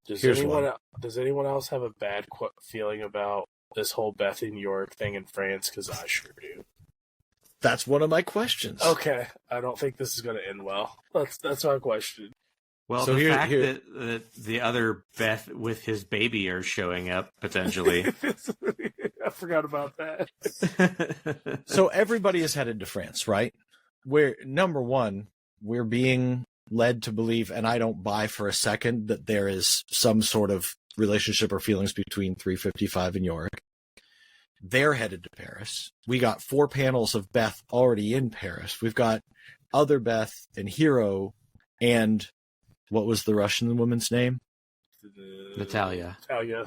Does
Here's
anyone else have a bad feeling about this whole Beth and Yorick thing in France? Because I sure do.
That's one of my questions.
Okay, I don't think this is going to end well. That's my question.
Well,
So
the fact that the other Beth with his baby are showing up potentially.
I forgot about that.
So everybody is headed to France, right? Where, number one, we're being led to believe, and I don't buy for a second, that there is some sort of relationship or feelings between 355 and Yorick. They're headed to Paris. We got 4 panels of Beth already in Paris. We've got other Beth and Hero, and what was the Russian woman's name?
Natalia.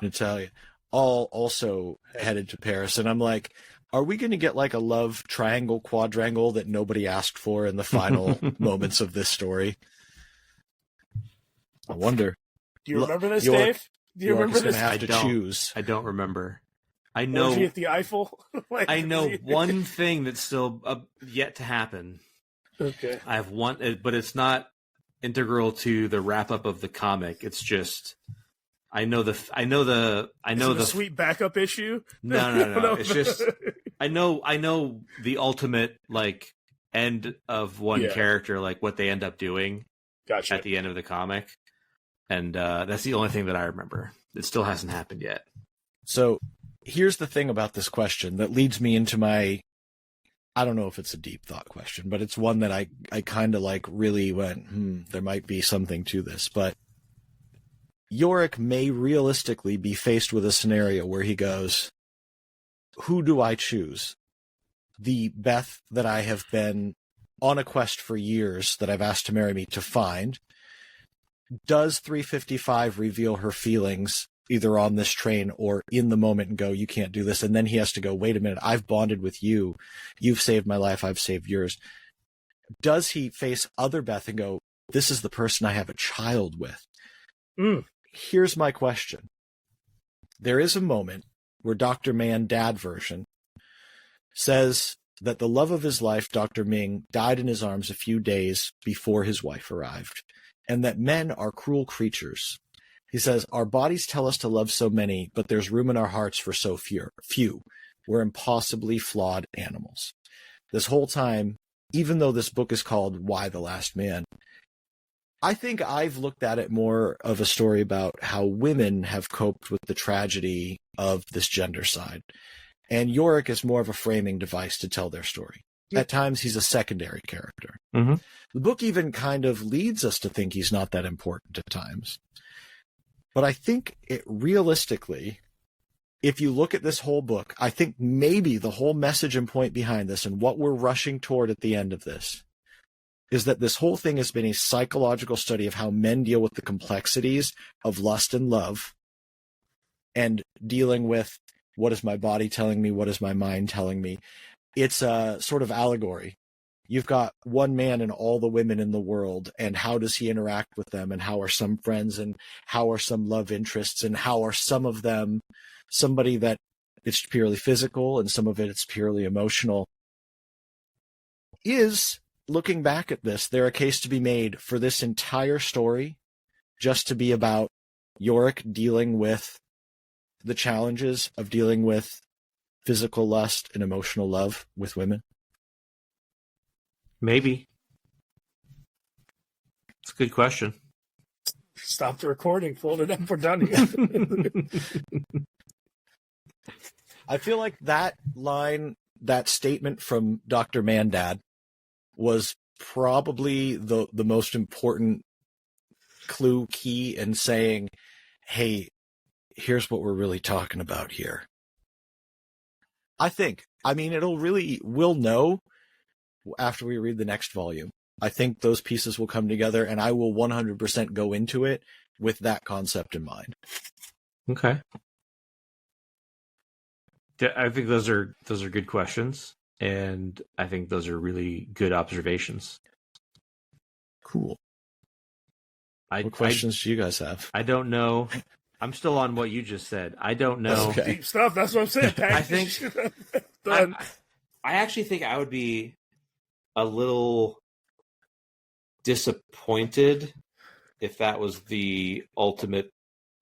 Natalia. All also headed to Paris. And I'm like, are we going to get like a love triangle, quadrangle that nobody asked for in the final moments of this story? I wonder.
Do you remember this,
Yorick-
Dave? Do you
Yorick
remember
is going
this?
to have to choose.
I don't remember. I know.
Orgy at the Eiffel?
I know one thing that's still yet to happen.
Okay.
I have one, but it's not integral to the wrap up of the comic. It's just I know the
sweet backup issue.
No. It's just I know the ultimate like end of one character, like what they end up doing.
Gotcha.
At the end of the comic, and that's the only thing that I remember. It still hasn't happened yet.
So here's the thing about this question that leads me into my, I don't know if it's a deep thought question, but it's one that I kind of like really went, there might be something to this. But Yorick may realistically be faced with a scenario where he goes, who do I choose? The Beth that I have been on a quest for years, that I've asked to marry me, to find? Does 355 reveal her feelings either on this train or in the moment and go, you can't do this? And then he has to go, wait a minute, I've bonded with you. You've saved my life. I've saved yours. Does he face other Beth and go, this is the person I have a child with? Here's my question. There is a moment where Dr. Man, dad version, says that the love of his life, Dr. Ming, died in his arms a few days before his wife arrived, and that men are cruel creatures. He says, our bodies tell us to love so many, but there's room in our hearts for so few. We're impossibly flawed animals. This whole time, even though this book is called Why the Last Man, I think I've looked at it more of a story about how women have coped with the tragedy of this gender side. And Yorick is more of a framing device to tell their story. Yeah. At times, he's a secondary character.
Mm-hmm.
The book even kind of leads us to think he's not that important at times. But I think it realistically, if you look at this whole book, I think maybe the whole message and point behind this and what we're rushing toward at the end of this is that this whole thing has been a psychological study of how men deal with the complexities of lust and love and dealing with, what is my body telling me? What is my mind telling me? It's a sort of allegory. You've got one man and all the women in the world, and how does he interact with them, and how are some friends, and how are some love interests, and how are some of them somebody that it's purely physical and some of it's purely emotional. Is, looking back at this, there a case to be made for this entire story just to be about Yorick dealing with the challenges of dealing with physical lust and emotional love with women?
Maybe. It's a good question.
Stop the recording. Fold it up. We're done here.
I feel like that line, that statement from Dr. Mandad was probably the most important clue key in saying, hey, here's what we're really talking about here. I mean, we'll know after we read the next volume. I think those pieces will come together, and I will 100% go into it with that concept in mind.
Okay. I think those are good questions, and I think those are really good observations.
Cool. What questions do you guys have?
I don't know. I'm still on what you just said. I don't know.
Okay.
Deep stuff. That's what I'm saying.
I think I actually think I would be a little disappointed if that was the ultimate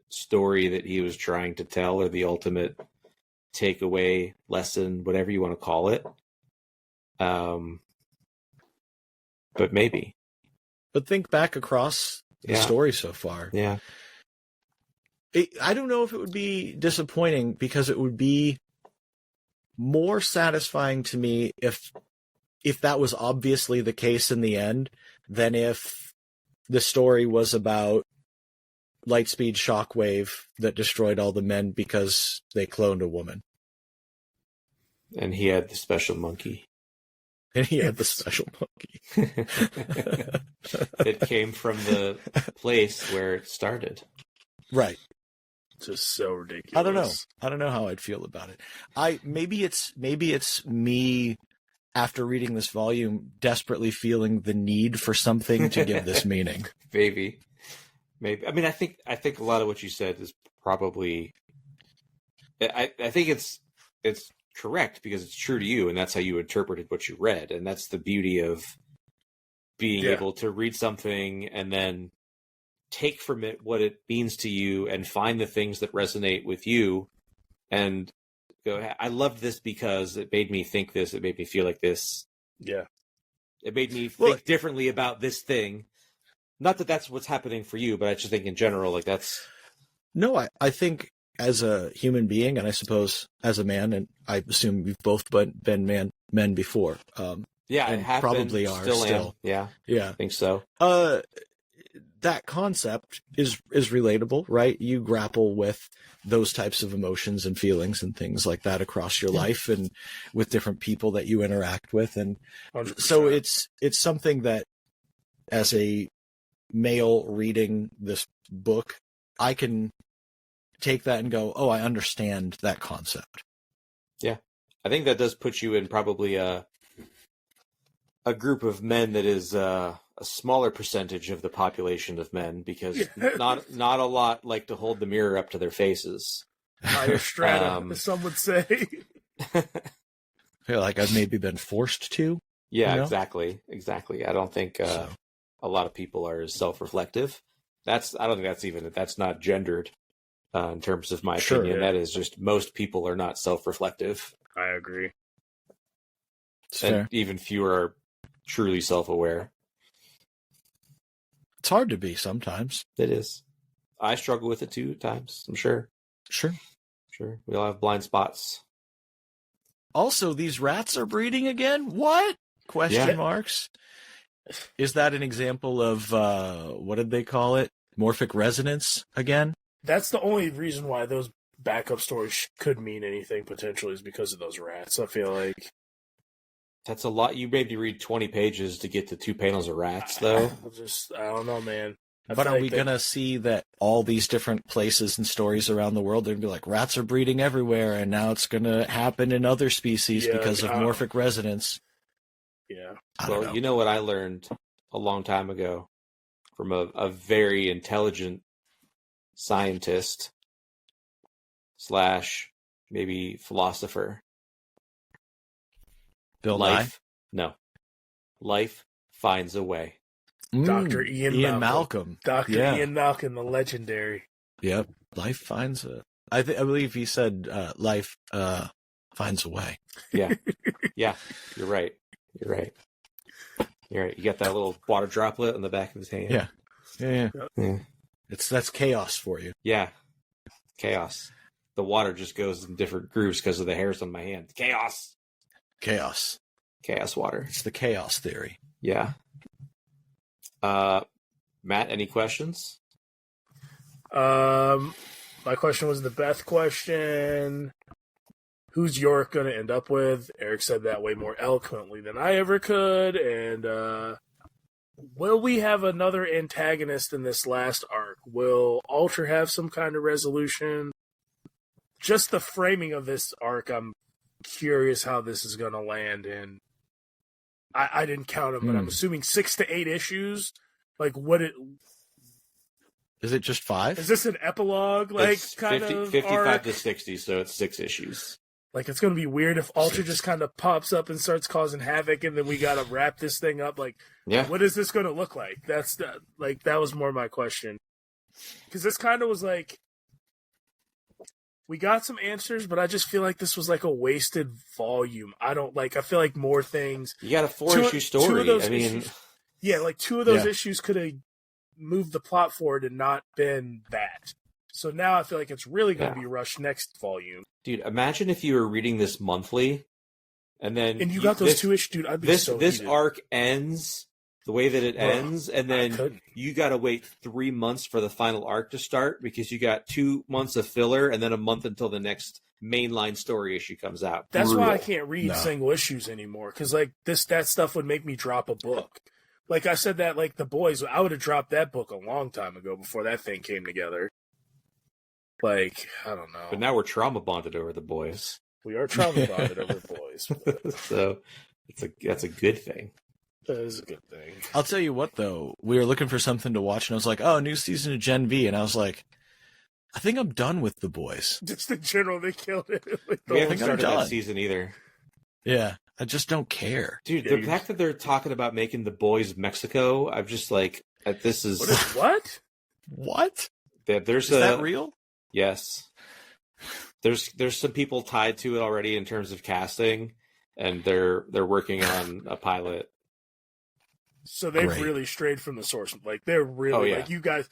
story that he was trying to tell, or the ultimate takeaway, lesson, whatever you want to call it. But maybe.
But think back across the story so far.
Yeah.
I don't know if it would be disappointing, because it would be more satisfying to me if that was obviously the case in the end, than if the story was about Lightspeed Shockwave that destroyed all the men because they cloned a woman.
And he had the special monkey.
And he had the special monkey.
It came from the place where it started.
Right.
Just so ridiculous.
I don't know how I'd feel about it. Maybe it's me, after reading this volume, desperately feeling the need for something to give this meaning.
Maybe. I mean, I think a lot of what you said is probably. I think it's correct, because it's true to you, and that's how you interpreted what you read, and that's the beauty of being able to read something and then take from it what it means to you, and find the things that resonate with you, and go, I loved this because it made me think this, it made me feel like this.
Yeah.
It made me think differently about this thing. Not that that's what's happening for you, but I just think in general, like that's...
No, I think as a human being, and I suppose as a man, and I assume we've both been men before.
Yeah,
and
have
probably
been,
are
still. Am. Yeah,
I
think so.
That concept is relatable, right? You grapple with those types of emotions and feelings and things like that across your life, and with different people that you interact with, and
100%.
so it's something that, as a male reading this book, I can take that and go, oh, I understand that concept.
Yeah, I think that does put you in probably a group of men that is a smaller percentage of the population of men, because not a lot like to hold the mirror up to their faces.
Higher strata, as some would say.
I feel like I've maybe been forced to.
Yeah,
you know?
Exactly. I don't think a lot of people are as self-reflective. I don't think that's not gendered in terms of my opinion.
Yeah.
That is just, most people are not self-reflective.
I agree.
It's
and
fair.
even fewer are truly self-aware.
It's hard to be sometimes.
It is. I struggle with it too at times, I'm sure.
Sure.
We all have blind spots.
Also, these rats are breeding again? What? Question marks. Is that an example of, what did they call it? Morphic resonance again?
That's the only reason why those backup stories could mean anything, potentially, is because of those rats. I feel like
that's a lot. You maybe read 20 pages to get to 2 panels of rats, though.
I don't know, man.
But are we going to see that all these different places and stories around the world, they're going to be like, rats are breeding everywhere, and now it's going to happen in other species because of morphic resonance?
Yeah.
Well, you know what I learned a long time ago from a very intelligent scientist / maybe philosopher.
Bill
Life? No. Life finds a way.
Dr. Ian Malcolm. Dr.
Yeah.
Ian Malcolm, the legendary.
Yep. Life finds a... I believe he said life finds a way.
Yeah. Yeah. You're right. You got that little water droplet on the back of his hand.
Yeah. That's chaos for you.
Yeah. Chaos. The water just goes in different grooves because of the hairs on my hand. Chaos water.
It's the chaos theory.
Yeah. Matt, any questions?
My question was the Beth question. Who's Yorick going to end up with? Erik said that way more eloquently than I ever could. And will we have another antagonist in this last arc? Will Ultra have some kind of resolution? Just the framing of this arc, I'm curious how this is going to land. And I didn't count them, but I'm assuming 6 to 8 issues. Like,
is it just 5?
Is this an epilogue? Like,
It's
kind of
55
arc?
to 60, so it's 6 issues.
Like, it's going to be weird if Ultra just kind of pops up and starts causing havoc, and then we got to wrap this thing up. Like, what is this going to look like? That was more my question. Because this kind of was like, we got some answers, but I just feel like this was like a wasted volume. I feel like more things.
You got a 4-issue story.
Two of those
I mean,
issues, like 2 of those issues could have moved the plot forward and not been that. So now I feel like it's really going to be rushed next volume.
Dude, imagine if you were reading this monthly, and then
you got those 2 issues, dude. I'd be so
this
heated.
arc ends the way that it ends, and then you got to wait 3 months for the final arc to start because you got 2 months of filler, and then a month until the next mainline story issue comes out.
That's why I can't read single issues anymore, because like that stuff would make me drop a book. Like I said that, like The Boys, I would have dropped that book a long time ago before that thing came together. Like, I don't know.
But now we're trauma bonded over The Boys.
We are trauma bonded over Boys.
So that's a good thing.
That is a good thing.
I'll tell you what, though. We were looking for something to watch, and I was like, oh, new season of Gen V. And I was like, I think I'm done with The Boys.
Just in general, they killed it.
We haven't started that season either.
Yeah, I just don't care.
Dude, the fact that they're talking about making The Boys Mexico, I'm just like, this is...
What?
What?
Is
that real?
Yes. There's some people tied to it already in terms of casting, and they're working on a pilot.
So they've really strayed from the source. Like they're really like you guys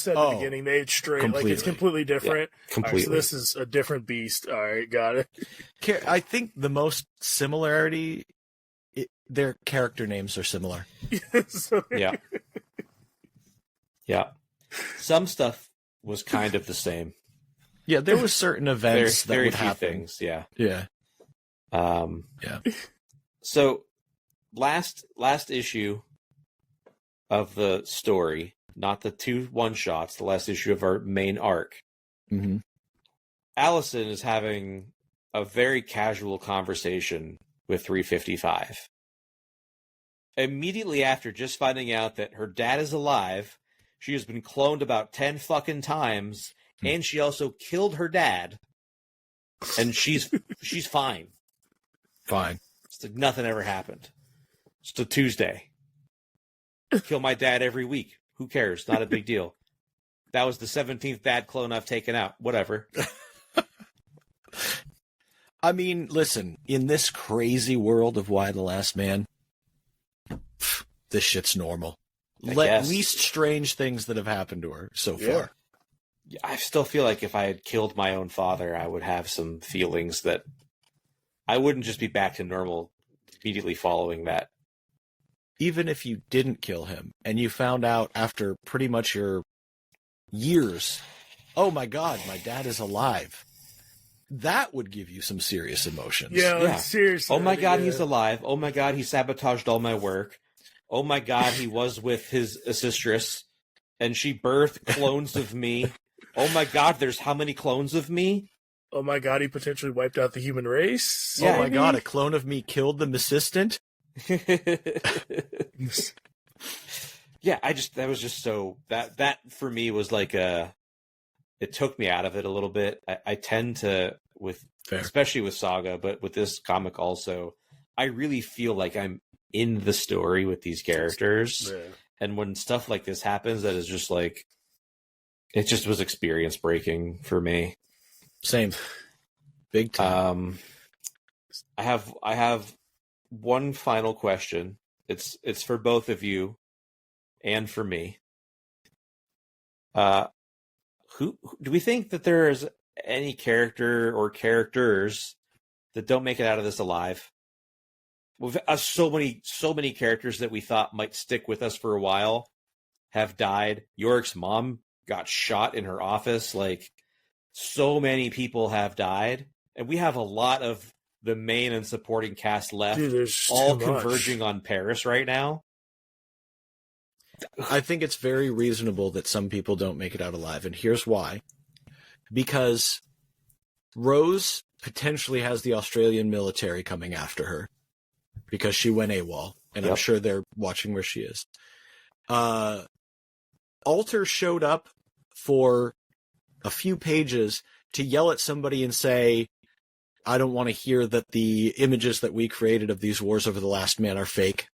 said at the beginning, they'd strayed
completely.
like it's completely different.
Yeah, completely.
Right, so this is a different beast. All right, got it.
I think the most similarity, their character names are similar.
Yeah. Yeah. Some stuff was kind of the same.
Yeah, there were certain events that would happen.
Things, yeah.
Yeah.
Yeah. So last issue of the story, not the 2 one-shots, the last issue of our main arc.
Mm-hmm.
Allison is having a very casual conversation with 355. Immediately after just finding out that her dad is alive, she has been cloned about 10 fucking times, and she also killed her dad, and she's fine.
Fine.
It's like nothing ever happened. It's a Tuesday. Kill my dad every week. Who cares? Not a big deal. That was the 17th dad clone I've taken out. Whatever.
I mean, listen, in this crazy world of Y the Last Man, this shit's normal. Least strange things that have happened to her so far.
I still feel like if I had killed my own father, I would have some feelings that I wouldn't just be back to normal immediately following that.
Even if you didn't kill him and you found out after pretty much your years, oh my God, my dad is alive. That would give you some serious emotions.
Yeah. Seriously.
Oh my God, he's alive. Oh my God, he sabotaged all my work. Oh my God, he was with his assistress and she birthed clones of me. Oh my God, there's how many clones of me?
Oh my God, he potentially wiped out the human race.
Yeah, oh my God, a clone of me killed the assistant.
Yeah, that was just so that for me was like it took me out of it a little bit. I tend to especially with Saga, but with this comic also, I really feel like I'm in the story with these characters. Yeah. And when stuff like this happens, that is just like, it just was experience breaking for me.
Same. Big time.
I have one final question. It's for both of you and for me. Who do we think that there is any character or characters that don't make it out of this alive? We've so many characters that we thought might stick with us for a while, have died. Yorick's mom got shot in her office. Like, so many people have died, and we have a lot of the main and supporting cast left,
Dude, there's
all
too
converging
much.
on Paris right now.
I think it's very reasonable that some people don't make it out alive, and here's why. Because Rose potentially has the Australian military coming after her because she went AWOL, and I'm sure they're watching where she is. Alter showed up for a few pages to yell at somebody and say, I don't want to hear that the images that we created of these wars over the last man are fake.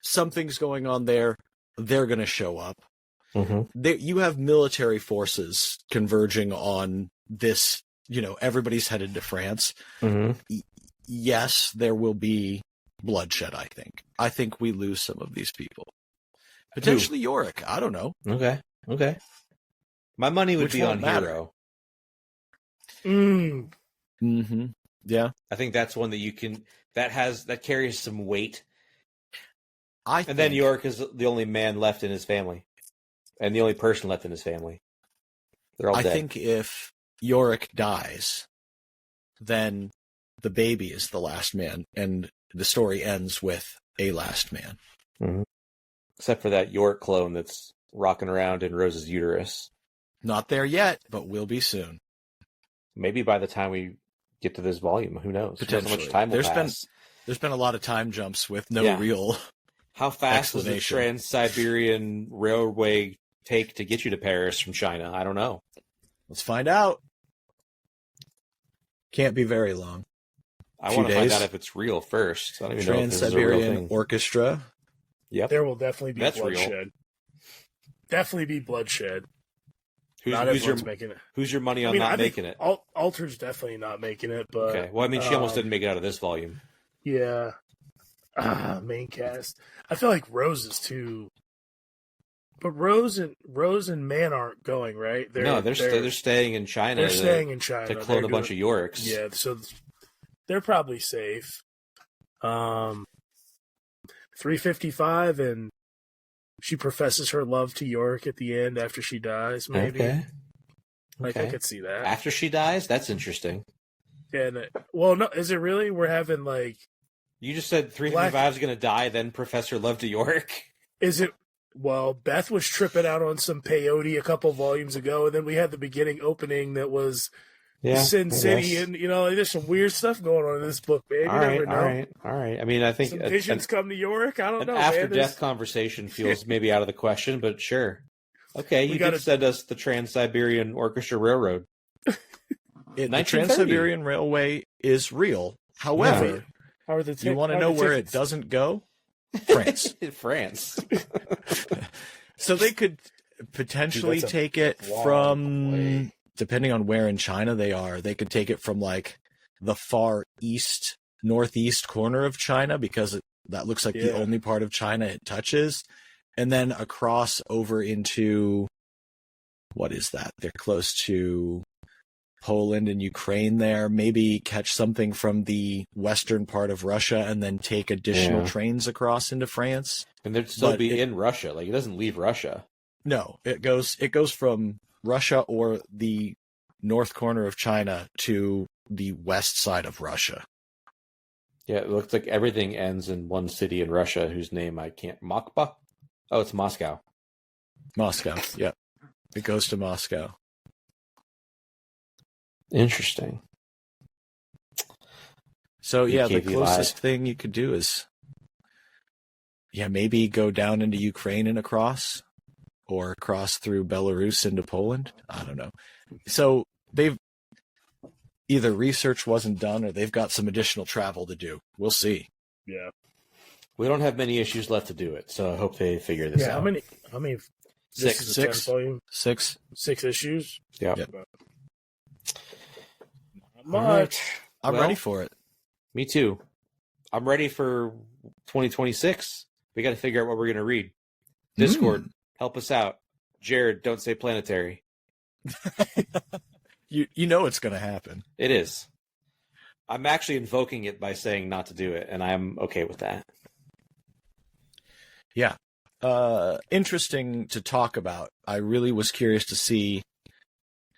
Something's going on there. They're going to show up. You have military forces converging on this, everybody's headed to France. Yes, there will be bloodshed, I think. I think we lose some of these people. Potentially Yorick. I don't know.
Okay. My money would be on
matter.
Hero.
Yeah.
I think that's one that you can, that carries some weight.
And
then Yorick is the only man left in his family. And the only person left in his family. They're all dead.
I think if Yorick dies, then the baby is the last man, and the story ends with a last man.
Except for that Yorick clone that's rocking around in Rose's uterus.
Not there yet, but will be soon.
Maybe by the time we get to this volume, who knows?
Potentially.
How much time will pass.
There's been a lot of time jumps with no real
How fast does the
explanation.
Trans-Siberian Railway take to get you to Paris from China? I don't know.
Let's find out. Can't be very long.
I want to find out if it's real first. I don't even know if this is a real
Trans-Siberian
thing.
Orchestra.
Yep.
There will definitely be
That's
bloodshed.
real.
Definitely be bloodshed. Who's making it?
Who's your money on not making it?
Alter's definitely not making it, but
Okay. Well, I mean, she almost didn't make it out of this volume.
Yeah. Main cast. I feel like Rose is too. But Rose and Man aren't going, right?
They're staying in China.
They're staying in China
to clone a bunch of Yoricks.
Yeah, so they're probably safe. 355, and she professes her love to Yorick at the end after she dies. Maybe.
Okay.
I could see that.
After she dies, that's interesting.
Yeah. Well, no, is it really? We're having like.
You just said 355 is going to die, then Professor Love to Yorick.
Is it? Well, Beth was tripping out on some peyote a couple volumes ago, and then we had the beginning opening that was Sin City, and there's some weird stuff going on in this book, man.
All right. I mean, I think
some visions come to Yorick. I don't know.
After death conversation feels maybe out of the question, but sure. Okay, you did send us the Trans-Siberian Orchestra Railroad.
The Trans-Siberian Railway is real. However, you want to know where it doesn't go? France.
France.
So they could potentially take it from, depending on where in China they are, they could take it from like the far east, northeast corner of China, because that looks like the only part of China it touches. And then across over into, what is that? They're close to Poland and Ukraine there. Maybe catch something from the western part of Russia and then take additional trains across into France.
And they'd still be in Russia. Like, it doesn't leave Russia.
No, it goes from Russia or the north corner of China to the west side of Russia.
Yeah, it looks like everything ends in one city in Russia whose name I can't... Moskva? Oh, it's Moscow.
Moscow, yep. It goes to Moscow.
Interesting.
So, the closest thing you could do is, maybe go down into Ukraine and across, or cross through Belarus into Poland. I don't know. So, they've either research wasn't done or they've got some additional travel to do. We'll see.
Yeah.
We don't have many issues left to do it, so I hope they figure this out.
How many?
Six
volume?
Six
issues?
Yeah.
Yep.
Not much.
I'm ready for it.
Me too. I'm ready for 2026. We got to figure out what we're going to read. Discord, help us out. Jared, don't say planetary.
You know it's going to happen.
It is. I'm actually invoking it by saying not to do it, and I'm okay with that.
Yeah. interesting to talk about. I really was curious to see,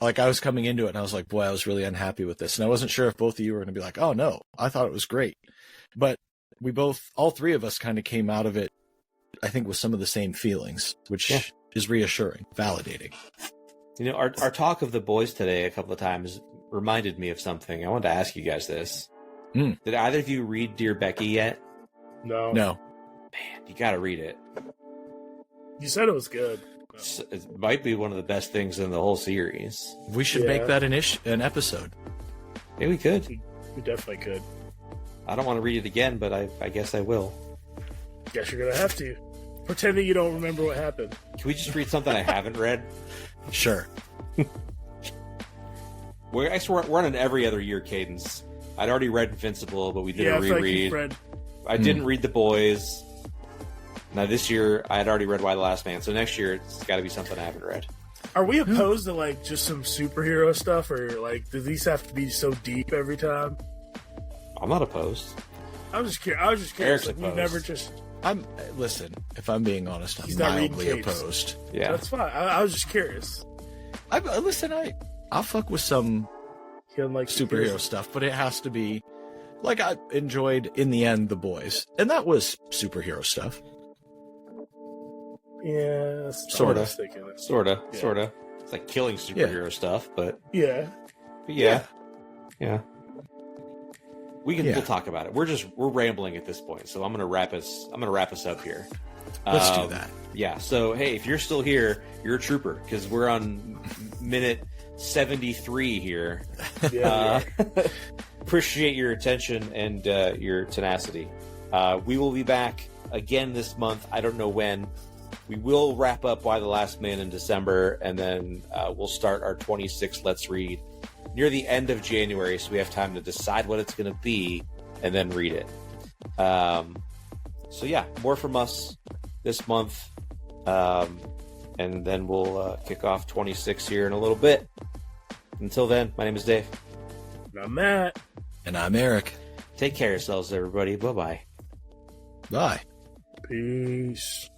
like, I was coming into it and I was like, boy, I was really unhappy with this. And I wasn't sure if both of you were going to be like, oh no, I thought it was great. But all three of us kind of came out of it, I think, with some of the same feelings, which is reassuring, validating.
You know, our talk of the boys today a couple of times reminded me of something. I wanted to ask you guys this. Did either of you read Dear Becky yet?
No.
No.
Man, you got to read it.
You said it was good.
It might be one of the best things in the whole series.
We should make that an episode.
Yeah, we could.
We definitely could.
I don't want to read it again, but I guess I will.
Guess you're gonna have to. Pretend that you don't remember what happened.
Can we just read something I haven't read?
Sure.
We're on an every other year cadence. I'd already read Invincible, but we did a reread. I didn't read The Boys. Now this year, I had already read Why the Last Man. So next year, it's got to be something I haven't read.
Are we opposed to like just some superhero stuff, or like do these have to be so deep every time?
I'm not opposed.
I was just curious.
Eric's
Like,
opposed.
we never just.
Listen, if I'm being honest, I'm
He's not reading
mildly
capes.
opposed.
Yeah.
That's fine. I was just curious.
I'll fuck with some
He doesn't like
superhero stuff, but it has to be, like, I enjoyed, in the end, The Boys. And that was superhero stuff.
Yeah, that's
Sorta.
I was thinking it.
Sorta.
Yeah.
Sorta. It's like killing superhero stuff, but
Yeah.
yeah. We'll talk about it. We're rambling at this point, so I'm gonna wrap us up here.
Let's do that.
Yeah. So hey, if you're still here, you're a trooper because we're on minute 73 here.
Yeah.
Appreciate your attention and your tenacity. We will be back again this month. I don't know when. We will wrap up Why the Last Man in December, and then we'll start our 26 Let's Read near the end of January, so we have time to decide what it's going to be and then read it. So yeah, more from us this month, and then we'll kick off 26 here in a little bit. Until then, my name is Dave.
I'm Matt.
And I'm Eric.
Take care of yourselves, everybody. Bye-bye.
Bye.
Peace.